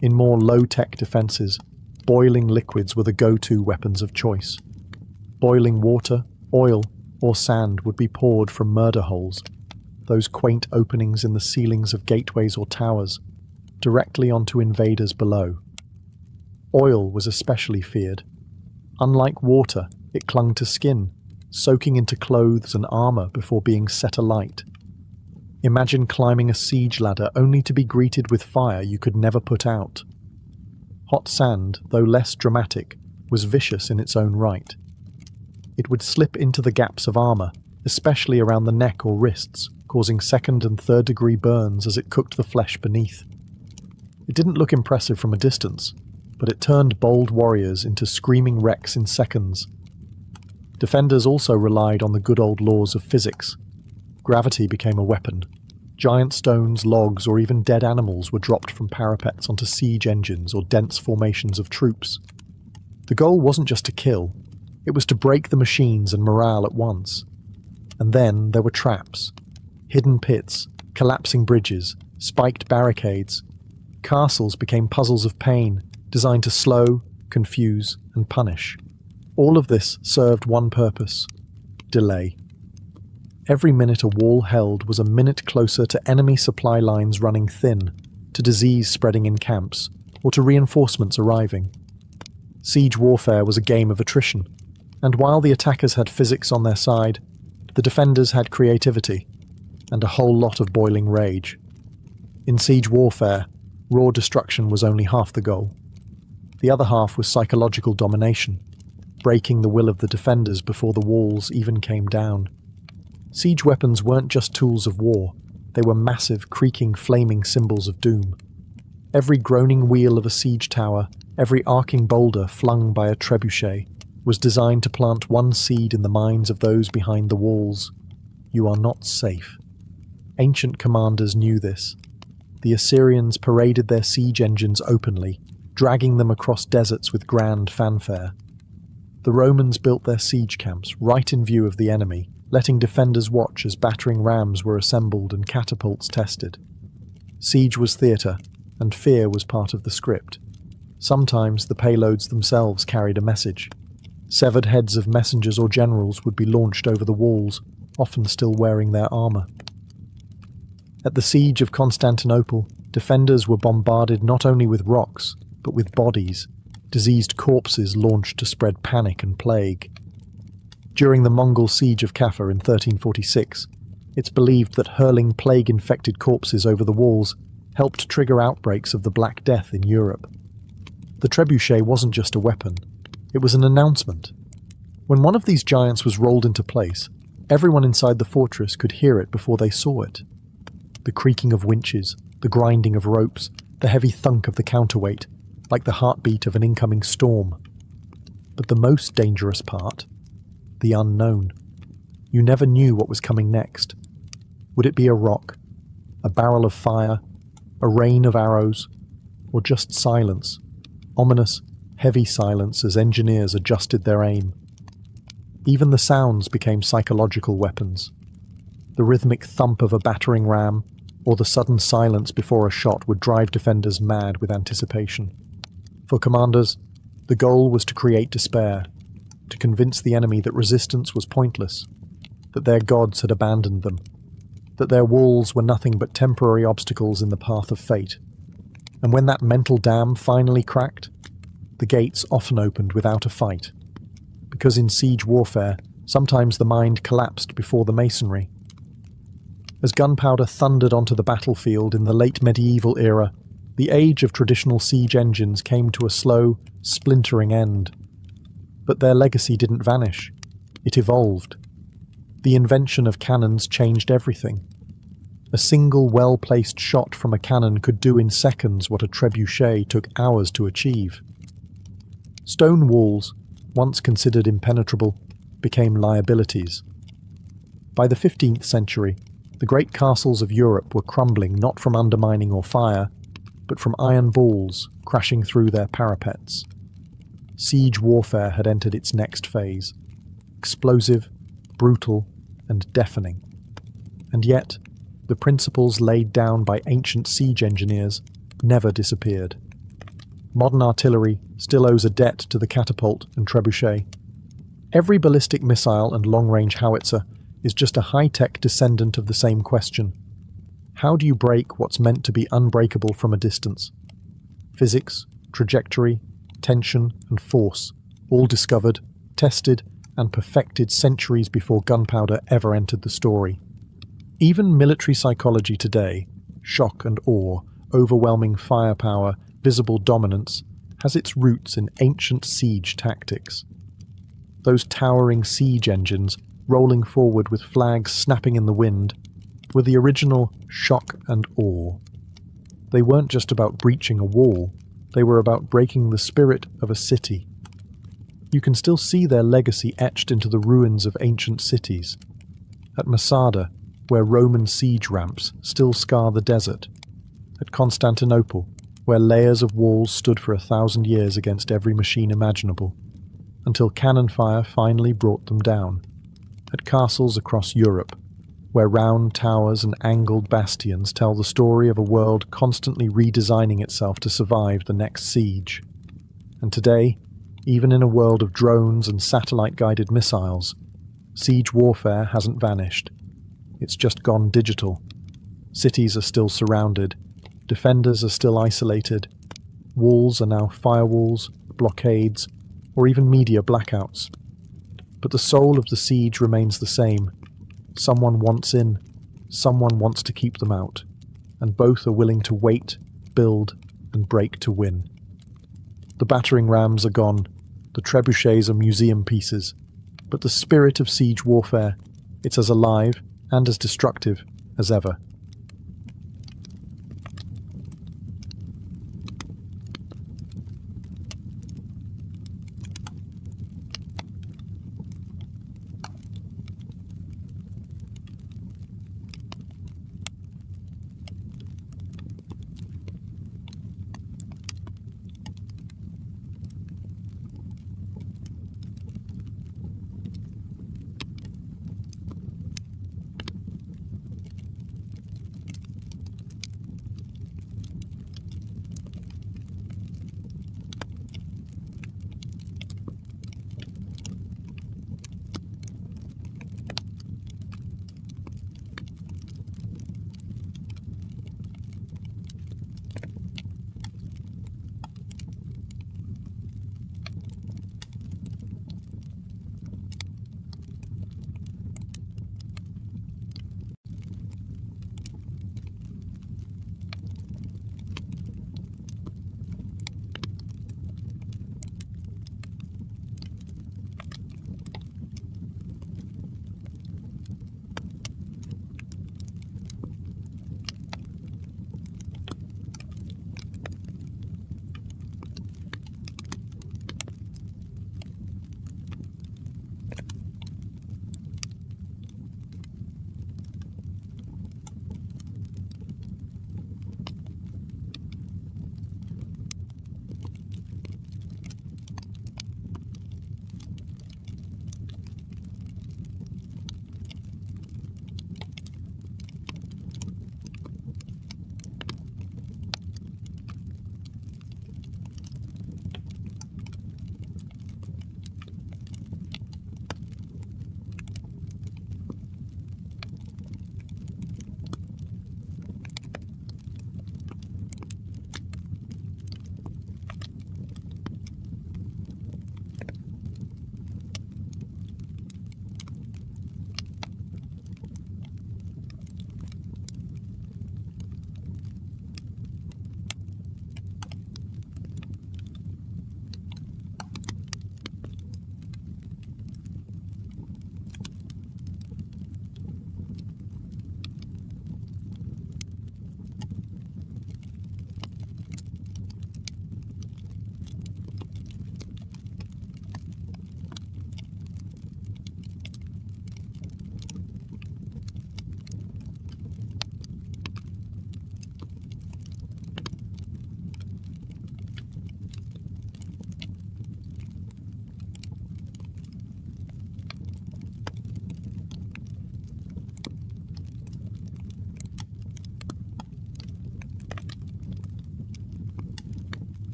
In more low-tech defences, boiling liquids were the go-to weapons of choice. Boiling water, oil, or sand would be poured from murder holes, those quaint openings in the ceilings of gateways or towers, directly onto invaders below. Oil was especially feared. Unlike water, it clung to skin, soaking into clothes and armour before being set alight. Imagine climbing a siege ladder only to be greeted with fire you could never put out. Hot sand, though less dramatic, was vicious in its own right. It would slip into the gaps of armour, especially around the neck or wrists, causing second- and third-degree burns as it cooked the flesh beneath. It didn't look impressive from a distance, but it turned bold warriors into screaming wrecks in seconds. Defenders also relied on the good old laws of physics. Gravity became a weapon. Giant stones, logs, or even dead animals were dropped from parapets onto siege engines or dense formations of troops. The goal wasn't just to kill, it was to break the machines and morale at once. And then there were traps. Hidden pits, collapsing bridges, spiked barricades. Castles became puzzles of pain, designed to slow, confuse, and punish. All of this served one purpose: delay. Every minute a wall held was a minute closer to enemy supply lines running thin, to disease spreading in camps, or to reinforcements arriving. Siege warfare was a game of attrition. And while the attackers had physics on their side, the defenders had creativity and a whole lot of boiling rage. In siege warfare, raw destruction was only half the goal. The other half was psychological domination, breaking the will of the defenders before the walls even came down. Siege weapons weren't just tools of war, they were massive, creaking, flaming symbols of doom. Every groaning wheel of a siege tower, every arcing boulder flung by a trebuchet, was designed to plant one seed in the minds of those behind the walls. You are not safe. Ancient commanders knew this. The Assyrians paraded their siege engines openly, dragging them across deserts with grand fanfare. The Romans built their siege camps right in view of the enemy, letting defenders watch as battering rams were assembled and catapults tested. Siege was theatre, and fear was part of the script. Sometimes the payloads themselves carried a message. Severed heads of messengers or generals would be launched over the walls, often still wearing their armour. At the siege of Constantinople, defenders were bombarded not only with rocks, but with bodies, diseased corpses launched to spread panic and plague. During the Mongol siege of Kaffa in 1346, it's believed that hurling plague-infected corpses over the walls helped trigger outbreaks of the Black Death in Europe. The trebuchet wasn't just a weapon, it was an announcement. When one of these giants was rolled into place, everyone inside the fortress could hear it before they saw it. The creaking of winches, the grinding of ropes, the heavy thunk of the counterweight, like the heartbeat of an incoming storm. But the most dangerous part, the unknown. You never knew what was coming next. Would it be a rock, a barrel of fire, a rain of arrows, or just silence, ominous, heavy silence as engineers adjusted their aim? Even the sounds became psychological weapons. The rhythmic thump of a battering ram, or the sudden silence before a shot would drive defenders mad with anticipation. For commanders, the goal was to create despair, to convince the enemy that resistance was pointless, that their gods had abandoned them, that their walls were nothing but temporary obstacles in the path of fate. And when that mental dam finally cracked, the gates often opened without a fight, because in siege warfare, sometimes the mind collapsed before the masonry. As gunpowder thundered onto the battlefield in the late medieval era, the age of traditional siege engines came to a slow, splintering end. But their legacy didn't vanish. It evolved. The invention of cannons changed everything. A single well-placed shot from a cannon could do in seconds what a trebuchet took hours to achieve. Stone walls, once considered impenetrable, became liabilities. By the 15th century, the great castles of Europe were crumbling not from undermining or fire, but from iron balls crashing through their parapets. Siege warfare had entered its next phase, explosive, brutal, and deafening. And yet, the principles laid down by ancient siege engineers never disappeared. Modern artillery still owes a debt to the catapult and trebuchet. Every ballistic missile and long-range howitzer is just a high-tech descendant of the same question. How do you break what's meant to be unbreakable from a distance? Physics, trajectory, tension, and force, all discovered, tested, and perfected centuries before gunpowder ever entered the story. Even military psychology today, shock and awe, overwhelming firepower, visible dominance, has its roots in ancient siege tactics. Those towering siege engines, rolling forward with flags snapping in the wind, were the original shock and awe. They weren't just about breaching a wall, they were about breaking the spirit of a city. You can still see their legacy etched into the ruins of ancient cities. At Masada, where Roman siege ramps still scar the desert. At Constantinople, where layers of walls stood for 1,000 years against every machine imaginable, until cannon fire finally brought them down. At castles across Europe, where round towers and angled bastions tell the story of a world constantly redesigning itself to survive the next siege. And today, even in a world of drones and satellite-guided missiles, siege warfare hasn't vanished. It's just gone digital. Cities are still surrounded, defenders are still isolated, walls are now firewalls, blockades, or even media blackouts. But the soul of the siege remains the same. Someone wants in, someone wants to keep them out, and both are willing to wait, build, and break to win. The battering rams are gone, the trebuchets are museum pieces, but the spirit of siege warfare, it's as alive and as destructive as ever.